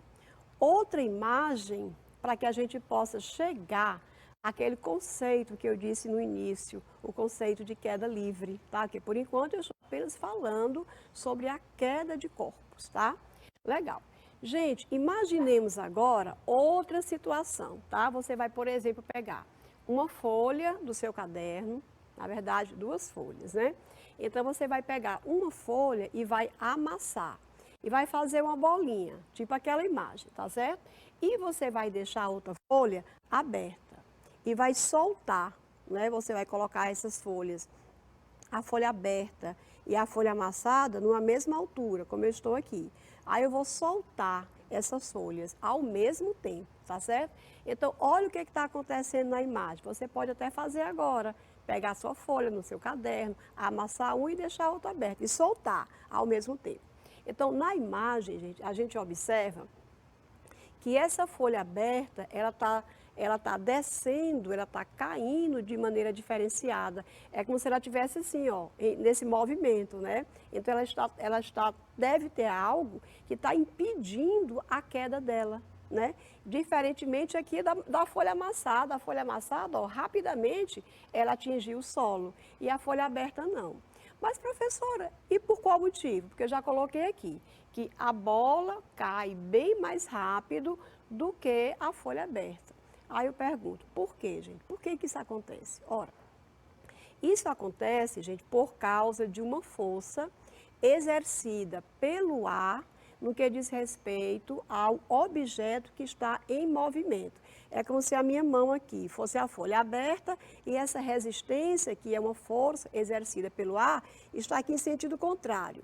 B: outra imagem para que a gente possa chegar àquele conceito que eu disse no início, o conceito de queda livre, tá? Que por enquanto eu estou apenas falando sobre a queda de corpos, tá? Legal. Gente, imaginemos agora outra situação, tá? Você vai, por exemplo, pegar uma folha do seu caderno, na verdade, duas folhas, né? Então você vai pegar uma folha e vai amassar e vai fazer uma bolinha, tipo aquela imagem, tá certo? E você vai deixar a outra folha aberta e vai soltar, né? Você vai colocar essas folhas, a folha aberta e a folha amassada numa mesma altura, como eu estou aqui. Aí eu vou soltar essas folhas ao mesmo tempo, tá certo? Então, olha o que está acontecendo na imagem. Você pode até fazer agora, pegar a sua folha no seu caderno, amassar um e deixar a outra aberta e soltar ao mesmo tempo. Então, na imagem, gente, a gente observa que essa folha aberta, ela tá descendo, ela está caindo de maneira diferenciada. É como se ela tivesse assim, ó, nesse movimento, né? Então, deve ter algo que está impedindo a queda dela, né? Diferentemente aqui da folha amassada. A folha amassada, ó, rapidamente, ela atingiu o solo e a folha aberta não. Mas, professora, e por qual motivo? Porque eu já coloquei aqui que a bola cai bem mais rápido do que a folha aberta. Aí eu pergunto, por quê, gente? Por que isso acontece? Ora, isso acontece, gente, por causa de uma força exercida pelo ar no que diz respeito ao objeto que está em movimento. É como se a minha mão aqui fosse a folha aberta e essa resistência, que é uma força exercida pelo ar, está aqui em sentido contrário.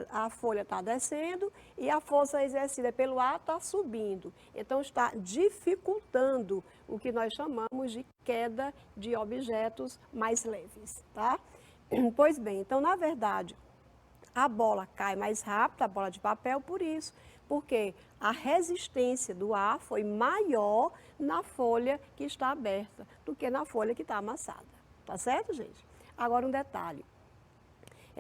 B: A folha está descendo e a força exercida pelo ar está subindo. Então, está dificultando o que nós chamamos de queda de objetos mais leves, tá? Pois bem, então, na verdade, a bola cai mais rápido, a bola de papel, por isso, porque a resistência do ar foi maior na folha que está aberta do que na folha que está amassada. Tá certo, gente? Agora, um detalhe.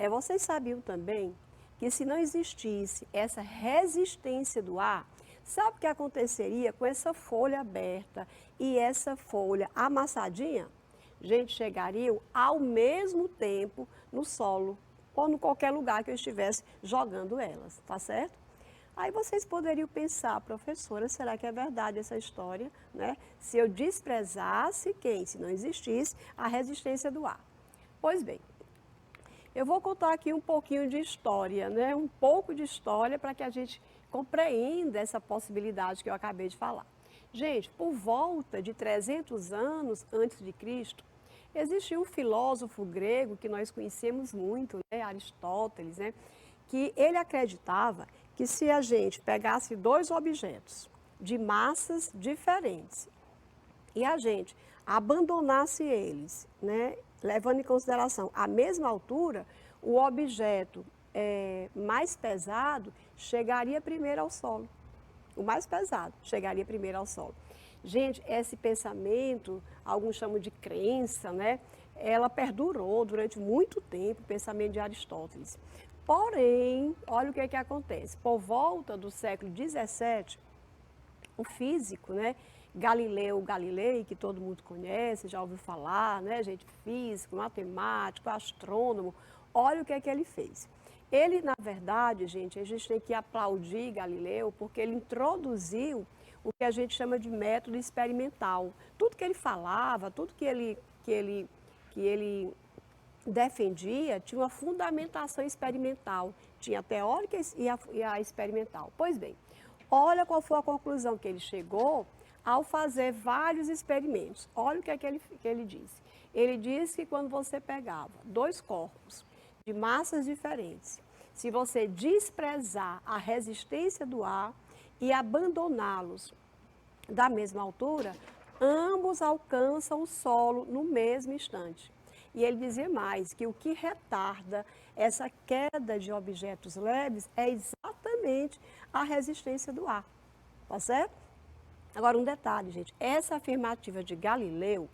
B: Vocês sabiam também que se não existisse essa resistência do ar, sabe o que aconteceria com essa folha aberta e essa folha amassadinha? Gente, chegariam ao mesmo tempo no solo ou em qualquer lugar que eu estivesse jogando elas, tá certo? Aí vocês poderiam pensar, professora, será que é verdade essa história, né? Se eu desprezasse quem? Se não existisse a resistência do ar. Pois bem, eu vou contar aqui um pouquinho de história, né? Um pouco de história para que a gente compreenda essa possibilidade que eu acabei de falar. Gente, por volta de 300 anos antes de Cristo, existiu um filósofo grego que nós conhecemos muito, né? Aristóteles, né? Que ele acreditava que se a gente pegasse dois objetos de massas diferentes e a gente abandonasse eles, né? Levando em consideração a mesma altura, o objeto mais pesado chegaria primeiro ao solo. O mais pesado chegaria primeiro ao solo. Gente, esse pensamento, alguns chamam de crença, né? Ela perdurou durante muito tempo, o pensamento de Aristóteles. Porém, olha o que acontece. Por volta do século XVII, o físico, né? Galileu Galilei, que todo mundo conhece, já ouviu falar, né, gente? Físico, matemático, astrônomo. Olha o que ele fez. Ele, na verdade, gente, a gente tem que aplaudir Galileu, porque ele introduziu o que a gente chama de método experimental. Tudo que ele falava, tudo que ele defendia, tinha uma fundamentação experimental. Tinha a teórica e a experimental. Pois bem, olha qual foi a conclusão que ele chegou ao fazer vários experimentos. Olha o que ele disse. Ele disse que quando você pegava dois corpos de massas diferentes, se você desprezar a resistência do ar e abandoná-los da mesma altura, ambos alcançam o solo no mesmo instante. E ele dizia mais, que o que retarda essa queda de objetos leves é exatamente a resistência do ar. Tá certo? Agora, um detalhe, gente, essa afirmativa de Galileu,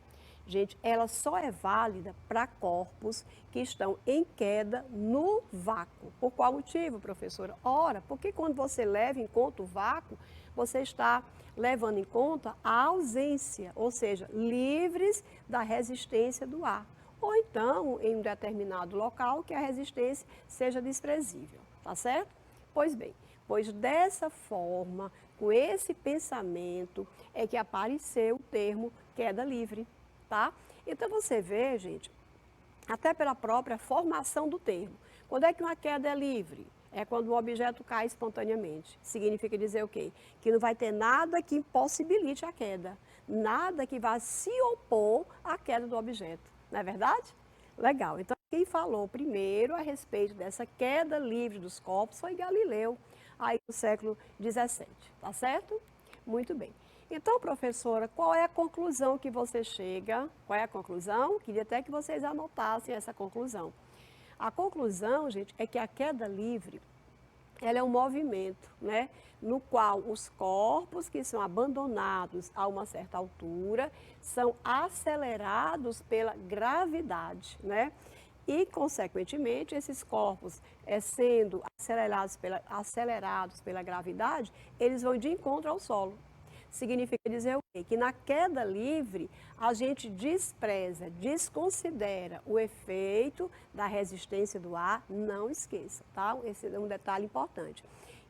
B: gente, ela só é válida para corpos que estão em queda no vácuo. Por qual motivo, professora? Ora, porque quando você leva em conta o vácuo, você está levando em conta a ausência, ou seja, livres da resistência do ar. Ou então, em um determinado local, que a resistência seja desprezível, tá certo? Pois bem, pois dessa forma, com esse pensamento, é que apareceu o termo queda livre, tá? Então você vê, gente, até pela própria formação do termo. Quando é que uma queda é livre? É quando o objeto cai espontaneamente. Significa dizer o quê? Que não vai ter nada que impossibilite a queda, nada que vá se opor à queda do objeto. Não é verdade? Legal. Então, quem falou primeiro a respeito dessa queda livre dos corpos foi Galileu, aí no século XVII. Tá certo? Muito bem. Então, professora, qual é a conclusão que você chega? Qual é a conclusão? Queria até que vocês anotassem essa conclusão. A conclusão, gente, é que a queda livre, ela é um movimento, né, no qual os corpos que são abandonados a uma certa altura são acelerados pela gravidade, né? E, consequentemente, esses corpos, sendo acelerados pela gravidade, eles vão de encontro ao solo. Significa dizer o quê? Que na queda livre a gente despreza, desconsidera o efeito da resistência do ar, não esqueça, tá? Esse é um detalhe importante.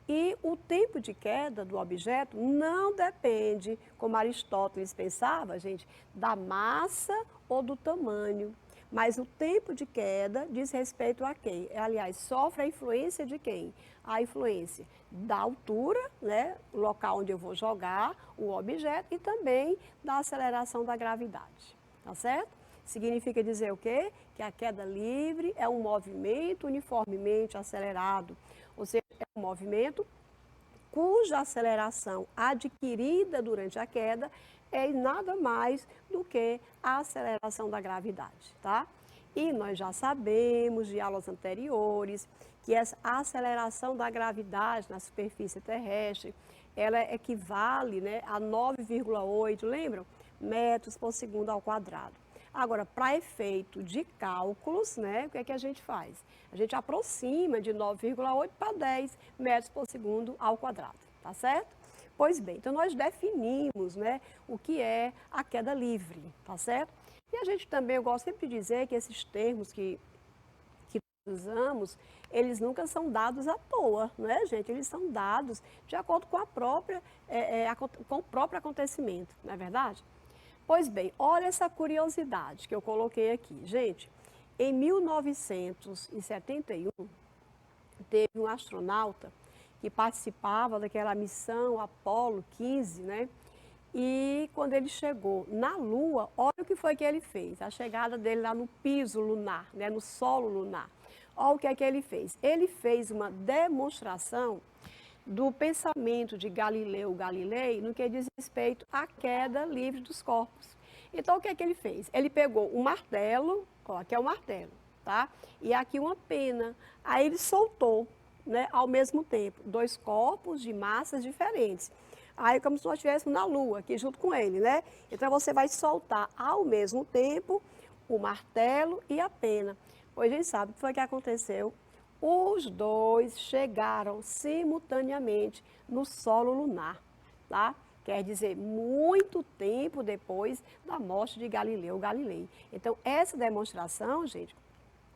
B: E o tempo de queda do objeto não depende, como Aristóteles pensava, gente, da massa ou do tamanho. Mas o tempo de queda diz respeito a quem? Aliás, sofre a influência de quem? A influência da altura, né, o local onde eu vou jogar o objeto e também da aceleração da gravidade, tá certo? Significa dizer o quê? Que a queda livre é um movimento uniformemente acelerado, ou seja, é um movimento cuja aceleração adquirida durante a queda é nada mais do que a aceleração da gravidade, tá? E nós já sabemos de aulas anteriores que essa aceleração da gravidade na superfície terrestre, ela equivale, né, a 9,8, lembram? Metros por segundo ao quadrado. Agora, para efeito de cálculos, né, o que é que a gente faz? A gente aproxima de 9,8 para 10 metros por segundo ao quadrado, tá certo? Pois bem, então nós definimos, né, o que é a queda livre, tá certo? E a gente também, eu gosto sempre de dizer que esses termos que usamos, eles nunca são dados à toa, não é, gente? Eles são dados de acordo com com o próprio acontecimento, não é verdade? Pois bem, olha essa curiosidade que eu coloquei aqui. Gente, em 1971, teve um astronauta que participava daquela missão Apollo 15, né? E quando ele chegou na Lua, olha o que foi que ele fez. A chegada dele lá no piso lunar, né? No solo lunar. Olha o que é que ele fez. Ele fez uma demonstração do pensamento de Galileu Galilei no que diz respeito à queda livre dos corpos. Então, o que é que ele fez? Ele pegou um martelo, ó, aqui é o martelo, tá? E aqui uma pena. Aí ele soltou, né, ao mesmo tempo, dois corpos de massas diferentes. Aí, como se nós estivéssemos na Lua, aqui junto com ele, né? Então, você vai soltar ao mesmo tempo o martelo e a pena. Pois a gente sabe o que foi que aconteceu. Os dois chegaram simultaneamente no solo lunar, tá? Quer dizer, muito tempo depois da morte de Galileu Galilei. Então, essa demonstração, gente,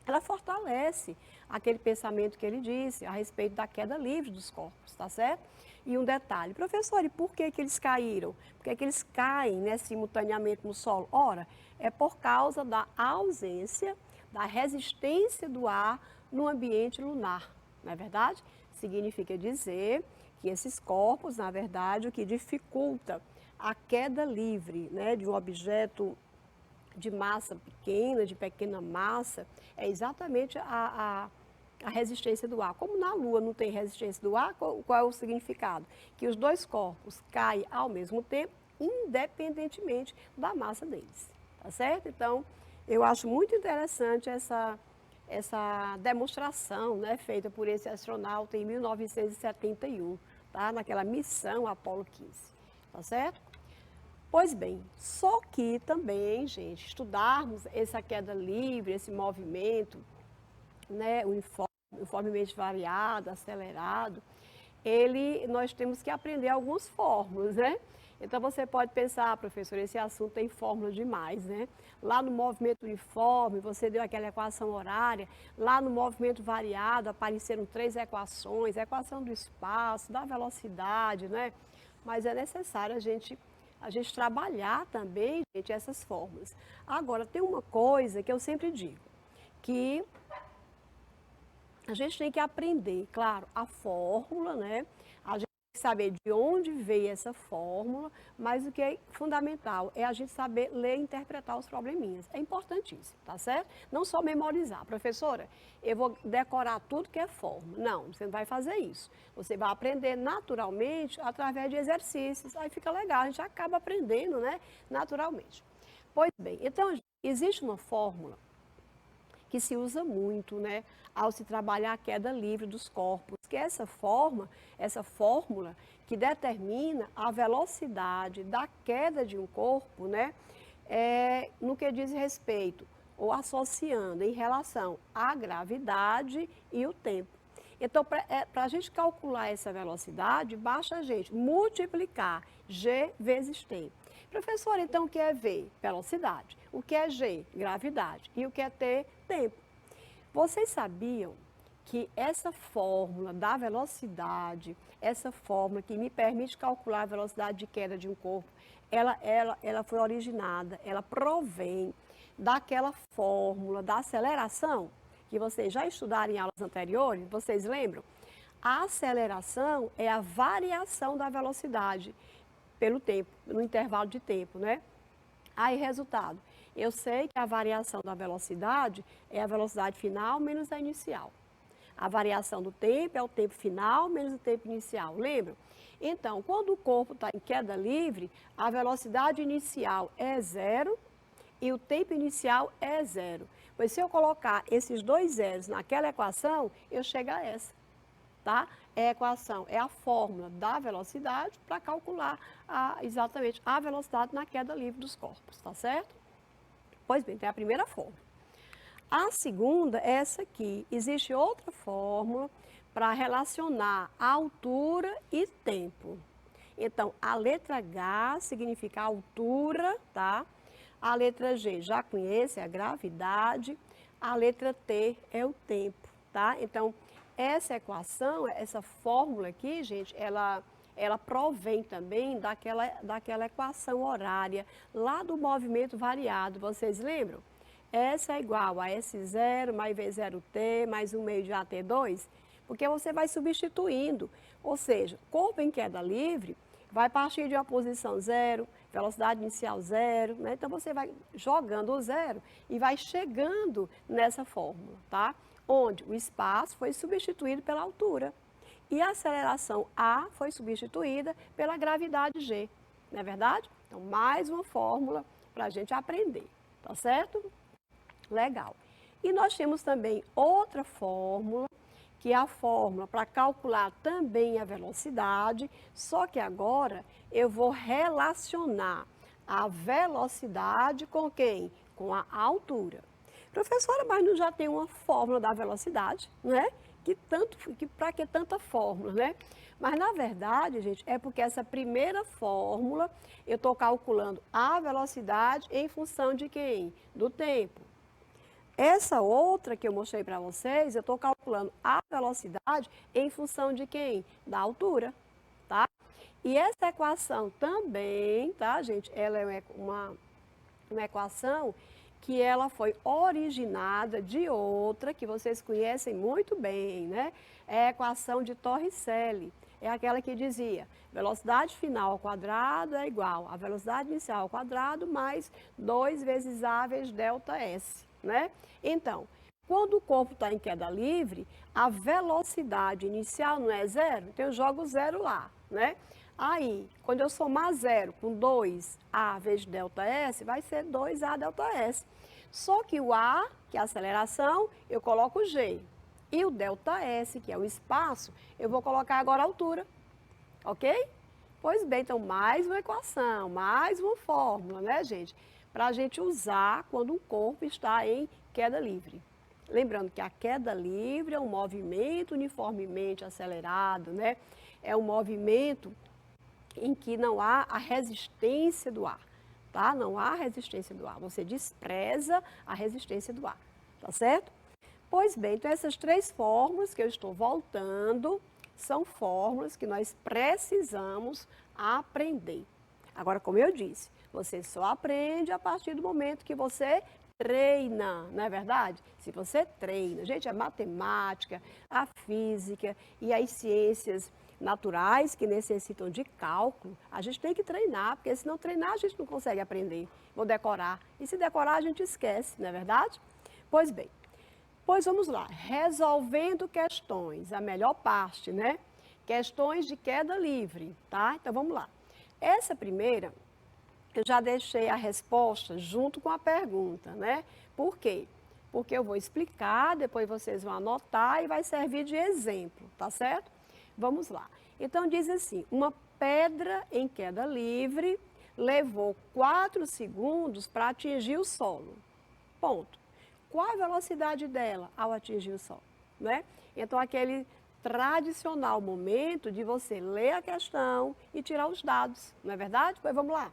B: ela fortalece aquele pensamento que ele disse a respeito da queda livre dos corpos, tá certo? E um detalhe, professor, e por que que eles caíram? Por que que eles caem, né, simultaneamente no solo? Ora, é por causa da ausência da resistência do ar no ambiente lunar, não é verdade? Significa dizer que esses corpos, na verdade, o que dificulta a queda livre, né, de um objeto de massa pequena, de pequena massa, é exatamente a resistência do ar. Como na Lua não tem resistência do ar, qual é o significado? Que os dois corpos caem ao mesmo tempo, independentemente da massa deles, tá certo? Então, eu acho muito interessante essa demonstração, né, feita por esse astronauta em 1971, tá? Naquela missão Apollo 15. tá certo? Pois bem, só que também, gente, estudarmos essa queda livre, esse movimento, né, uniformemente variado, acelerado, nós temos que aprender algumas fórmulas, né? Então você pode pensar, professor, esse assunto tem fórmula demais, né? Lá no movimento uniforme, você deu aquela equação horária, lá no movimento variado apareceram 3 equações, equação do espaço, da velocidade, né? Mas é necessário a gente trabalhar também, gente, essas fórmulas. Agora, tem uma coisa que eu sempre digo, que a gente tem que aprender, claro, a fórmula, né? A gente tem que saber de onde veio essa fórmula, mas o que é fundamental é a gente saber ler e interpretar os probleminhas. É importantíssimo, tá certo? Não só memorizar. Professora, eu vou decorar tudo que é fórmula. Não, você não vai fazer isso. Você vai aprender naturalmente através de exercícios. Aí fica legal, a gente acaba aprendendo, né? Naturalmente. Pois bem, então existe uma fórmula que se usa muito, né, ao se trabalhar a queda livre dos corpos, que é essa fórmula que determina a velocidade da queda de um corpo, né, no que diz respeito, ou associando em relação à gravidade e o tempo. Então, para a gente calcular essa velocidade, basta a gente multiplicar g vezes t. Professor, então o que é V? Velocidade. O que é G? Gravidade. E o que é T? Tempo. Vocês sabiam que essa fórmula da velocidade, essa fórmula que me permite calcular a velocidade de queda de um corpo, ela foi originada, ela provém daquela fórmula da aceleração, que vocês já estudaram em aulas anteriores, vocês lembram? A aceleração é a variação da velocidade pelo tempo, no intervalo de tempo, né? Aí, resultado, eu sei que a variação da velocidade é a velocidade final menos a inicial. A variação do tempo é o tempo final menos o tempo inicial, lembram? Então, quando o corpo está em queda livre, a velocidade inicial é 0 e o tempo inicial é 0. Pois se eu colocar esses dois zeros naquela equação, eu chego a essa. Tá? É a equação, é a fórmula da velocidade para calcular exatamente a velocidade na queda livre dos corpos, tá certo? Pois bem, tem a primeira fórmula. A segunda é essa aqui. Existe outra fórmula para relacionar a altura e tempo. Então, a letra H significa altura, tá? A letra G já conhece, é a gravidade. A letra T é o tempo, tá? Então, essa equação, essa fórmula aqui, gente, ela provém também daquela equação horária lá do movimento variado, vocês lembram? Essa é igual a S0 mais V0T mais 1 meio de AT2, porque você vai substituindo, ou seja, corpo em queda livre vai partir de uma posição 0, velocidade inicial 0, né? Então você vai jogando o 0 e vai chegando nessa fórmula, tá? Onde o espaço foi substituído pela altura e a aceleração A foi substituída pela gravidade G, não é verdade? Então, mais uma fórmula para a gente aprender, tá certo? Legal. E nós temos também outra fórmula, que é a fórmula para calcular também a velocidade, só que agora eu vou relacionar a velocidade com quem? Com a altura. Professora, mas não já tem uma fórmula da velocidade, né? Para que tanta fórmula, né? Mas na verdade, gente, é porque essa primeira fórmula eu estou calculando a velocidade em função de quem? Do tempo. Essa outra que eu mostrei para vocês, eu estou calculando a velocidade em função de quem? Da altura, tá? E essa equação também, tá, gente? Ela é uma equação que ela foi originada de outra que vocês conhecem muito bem, né? É a equação de Torricelli. É aquela que dizia, velocidade final ao quadrado é igual a velocidade inicial ao quadrado mais 2 vezes A vezes delta S, né? Então, quando o corpo está em queda livre, a velocidade inicial não é 0, então eu jogo 0 lá, né? Aí, quando eu somar 0 com 2A vezes delta S, vai ser 2A delta S. Só que o A, que é a aceleração, eu coloco o G. E o delta S, que é o espaço, eu vou colocar agora a altura. Ok? Pois bem, então mais uma equação, mais uma fórmula, né, gente? Para a gente usar quando um corpo está em queda livre. Lembrando que a queda livre é um movimento uniformemente acelerado, né? É um movimento em que não há a resistência do ar, tá? Não há resistência do ar. Você despreza a resistência do ar, tá certo? Pois bem, então essas três fórmulas que eu estou voltando são fórmulas que nós precisamos aprender. Agora, como eu disse, você só aprende a partir do momento que você treina, não é verdade? Se você treina, gente, a matemática, a física e as ciências naturais que necessitam de cálculo, a gente tem que treinar, porque se não treinar a gente não consegue aprender, ou decorar. E se decorar a gente esquece, não é verdade? Pois bem, pois vamos lá, resolvendo questões, a melhor parte, né? Questões de queda livre, tá? Então vamos lá. Essa primeira, eu já deixei a resposta junto com a pergunta, né? Por quê? Porque eu vou explicar, depois vocês vão anotar e vai servir de exemplo, tá certo? Vamos lá. Então diz assim, uma pedra em queda livre levou 4 segundos para atingir o solo. Ponto. Qual a velocidade dela ao atingir o solo, né? Então aquele tradicional momento de você ler a questão e tirar os dados, não é verdade? Pois vamos lá.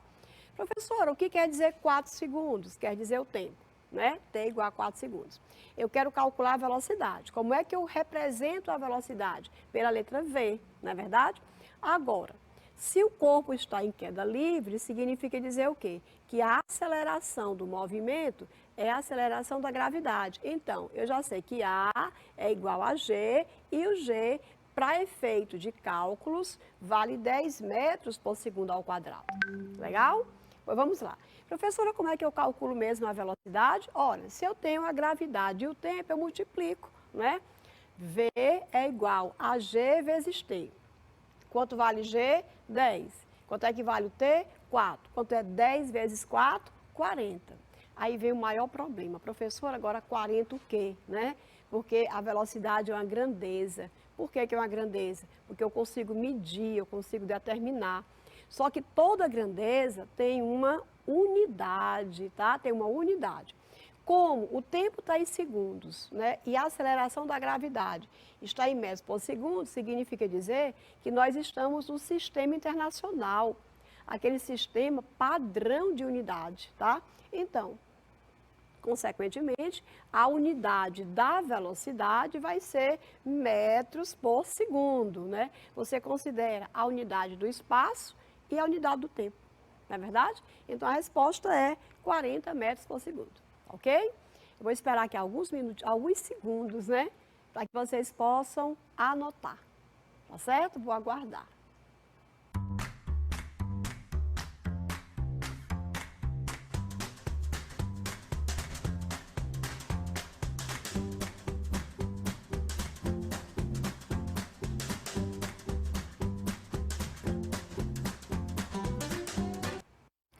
B: Professora, o que quer dizer 4 segundos? Quer dizer o tempo, né? T igual a 4 segundos. Eu quero calcular a velocidade. Como é que eu represento a velocidade? Pela letra V, não é verdade? Agora, se o corpo está em queda livre, significa dizer o quê? Que a aceleração do movimento é a aceleração da gravidade. Então, eu já sei que A é igual a G e o G, para efeito de cálculos, vale 10 metros por segundo ao quadrado. Legal? Pois vamos lá. Professora, como é que eu calculo mesmo a velocidade? Olha, se eu tenho a gravidade e o tempo, eu multiplico, né? V é igual a G vezes T. Quanto vale G? 10. Quanto é que vale o T? 4. Quanto é 10 vezes 4? 40. Aí vem o maior problema. Professor, agora 40 o quê? Né? Porque a velocidade é uma grandeza. Por que é uma grandeza? Porque eu consigo medir, eu consigo determinar. Só que toda grandeza tem uma unidade, tá? Tem uma unidade. Como o tempo está em segundos, né? E a aceleração da gravidade está em metros por segundo, significa dizer que nós estamos no sistema internacional, aquele sistema padrão de unidade, tá? Então, consequentemente, a unidade da velocidade vai ser metros por segundo, né? Você considera a unidade do espaço e a unidade do tempo, não é verdade? Então, a resposta é 40 metros por segundo. Ok? Eu vou esperar aqui alguns minutos, alguns segundos, né? Para que vocês possam anotar. Tá certo? Vou aguardar.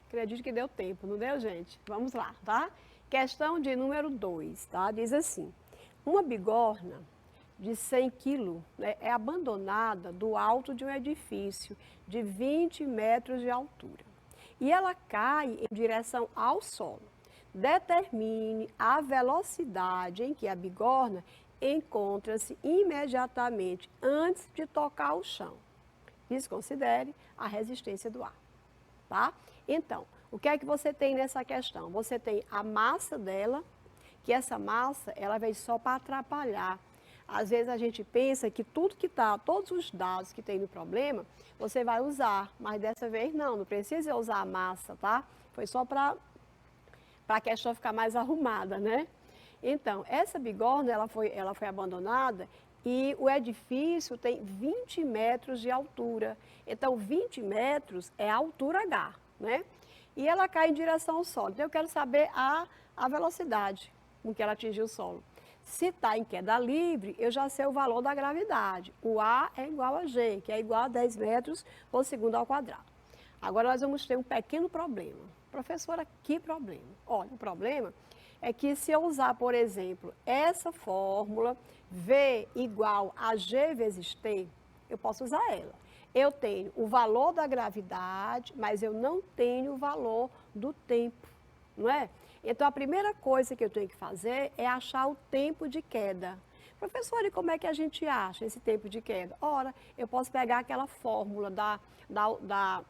B: Acredito que deu tempo, não deu, gente? Vamos lá, tá? Questão de número 2, tá? Diz assim, uma bigorna de 100 quilos, né, é abandonada do alto de um edifício de 20 metros de altura. E ela cai em direção ao solo. Determine a velocidade em que a bigorna encontra-se imediatamente antes de tocar o chão. Desconsidere a resistência do ar, tá? Então, o que é que você tem nessa questão? Você tem a massa dela, que essa massa, ela vem só para atrapalhar. Às vezes a gente pensa que tudo que está, todos os dados que tem no problema, você vai usar, mas dessa vez não precisa usar a massa, tá? Foi só para a questão ficar mais arrumada, né? Então, essa bigorna, ela foi abandonada e o edifício tem 20 metros de altura. Então, 20 metros é a altura H, né? E ela cai em direção ao solo. Então, eu quero saber a velocidade com que ela atingiu o solo. Se está em queda livre, eu já sei o valor da gravidade. O A é igual a G, que é igual a 10 metros por segundo ao quadrado. Agora, nós vamos ter um pequeno problema. Professora, que problema? Olha, o problema é que se eu usar, por exemplo, essa fórmula, V igual a G vezes T, eu posso usar ela. eu tenho o valor da gravidade, mas eu não tenho o valor do tempo, não é? Então, a primeira coisa que eu tenho que fazer é achar o tempo de queda. Professora, e como é que a gente acha esse tempo de queda? Ora, eu posso pegar aquela fórmula da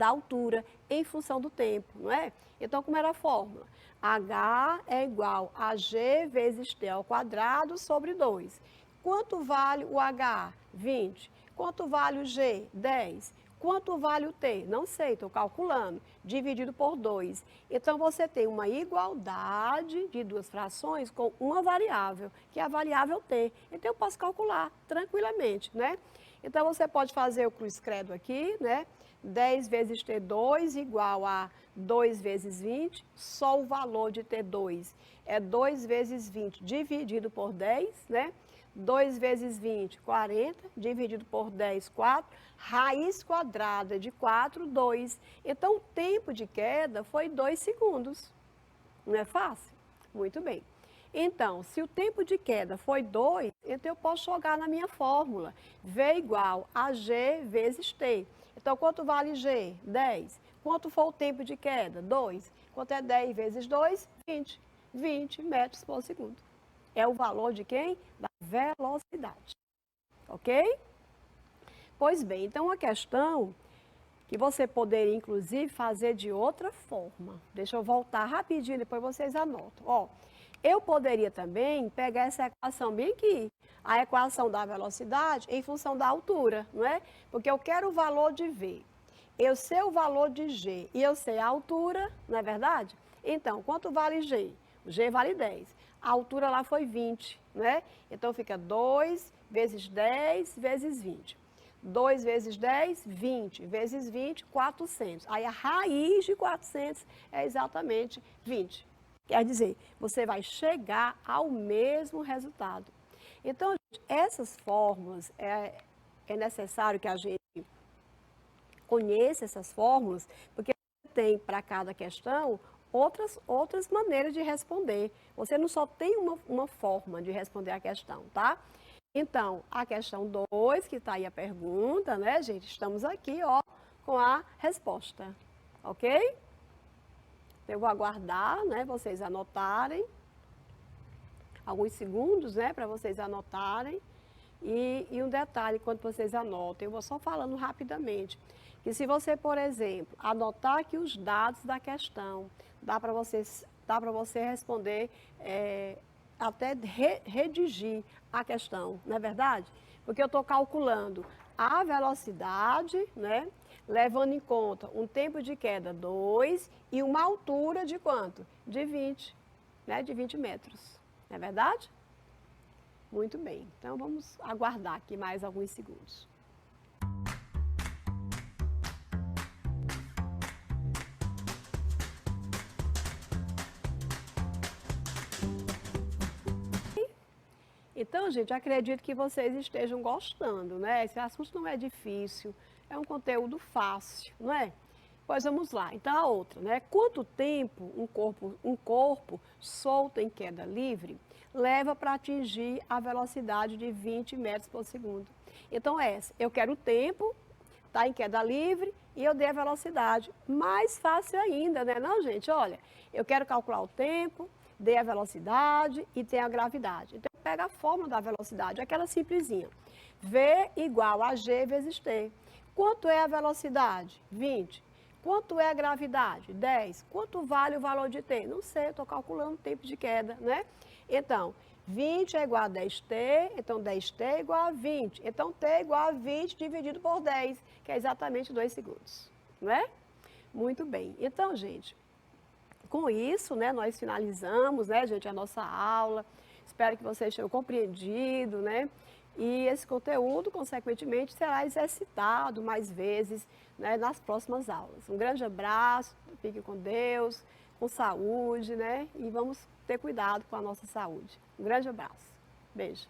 B: altura em função do tempo, não é? Então, como era a fórmula? H é igual a G vezes T ao quadrado sobre 2. Quanto vale o H? 20. Quanto vale o G? 10. Quanto vale o T? Não sei, estou calculando. Dividido por 2. Então, você tem uma igualdade de duas frações com uma variável, que é a variável T. Então, eu posso calcular tranquilamente, né? Então, você pode fazer o cruz credo aqui, né? 10 vezes T2 igual a 2 vezes 20, só o valor de T2 é 2 vezes 20 dividido por 10, né? 2 vezes 20, 40, dividido por 10, 4. Raiz quadrada de 4, 2. Então, o tempo de queda foi 2 segundos. Não é fácil? Muito bem. Então, se o tempo de queda foi 2, então eu posso jogar na minha fórmula. V igual a G vezes T. Então, quanto vale G? 10. Quanto foi o tempo de queda? 2. Quanto é 10 vezes 2? 20. 20 metros por segundo. É o valor de quem? Da velocidade. Ok? Pois bem, então a questão que você poderia, inclusive, fazer de outra forma. Deixa eu voltar rapidinho, depois vocês anotam. Ó, eu poderia também pegar essa equação bem aqui, a equação da velocidade em função da altura, não é? Porque eu quero o valor de V, eu sei o valor de G e eu sei a altura, não é verdade? Então, quanto vale G? O G vale 10. A altura lá foi 20, né? Então, fica 2 vezes 10 vezes 20. 2 vezes 10, 20. Vezes 20, 400. Aí, a raiz de 400 é exatamente 20. Quer dizer, você vai chegar ao mesmo resultado. Então, essas fórmulas, é necessário que a gente conheça essas fórmulas, porque tem para cada questão outras maneiras de responder. Você não só tem uma forma de responder a questão, tá? Então, a questão 2, que está aí a pergunta, né, gente? Estamos aqui, ó, com a resposta, ok? Eu vou aguardar, né, vocês anotarem, alguns segundos, né, para vocês anotarem. E um detalhe, quando vocês anotem, eu vou só falando rapidamente, que se você, por exemplo, anotar aqui os dados da questão, dá para você responder, até redigir a questão, não é verdade? Porque eu estou calculando a velocidade, né, levando em conta um tempo de queda 2 e uma altura de quanto? De 20, né, de 20 metros, não é verdade? Muito bem, então vamos aguardar aqui mais alguns segundos. Então, gente, acredito que vocês estejam gostando, né? Esse assunto não é difícil, é um conteúdo fácil, não é? Pois vamos lá. Então, a outra, né? Quanto tempo um corpo solto em queda livre leva para atingir a velocidade de 20 metros por segundo? Então, eu quero o tempo, tá em queda livre, e eu dei a velocidade. Mais fácil ainda, né? Não, gente, olha, eu quero calcular o tempo, dei a velocidade e tem a gravidade. Então, pega a fórmula da velocidade, aquela simplesinha. V igual a G vezes T. Quanto é a velocidade? 20. Quanto é a gravidade? 10. Quanto vale o valor de T? Não sei, estou calculando o tempo de queda, né? Então, 20 é igual a 10T, então 10T é igual a 20. Então, T é igual a 20 dividido por 10, que é exatamente 2 segundos, não é? Muito bem. Então, gente, com isso, né, nós finalizamos, né, gente, a nossa aula. Espero que vocês tenham compreendido, né? E esse conteúdo, consequentemente, será exercitado mais vezes, né, nas próximas aulas. Um grande abraço, fiquem com Deus, com saúde, né? E vamos ter cuidado com a nossa saúde. Um grande abraço. Beijo.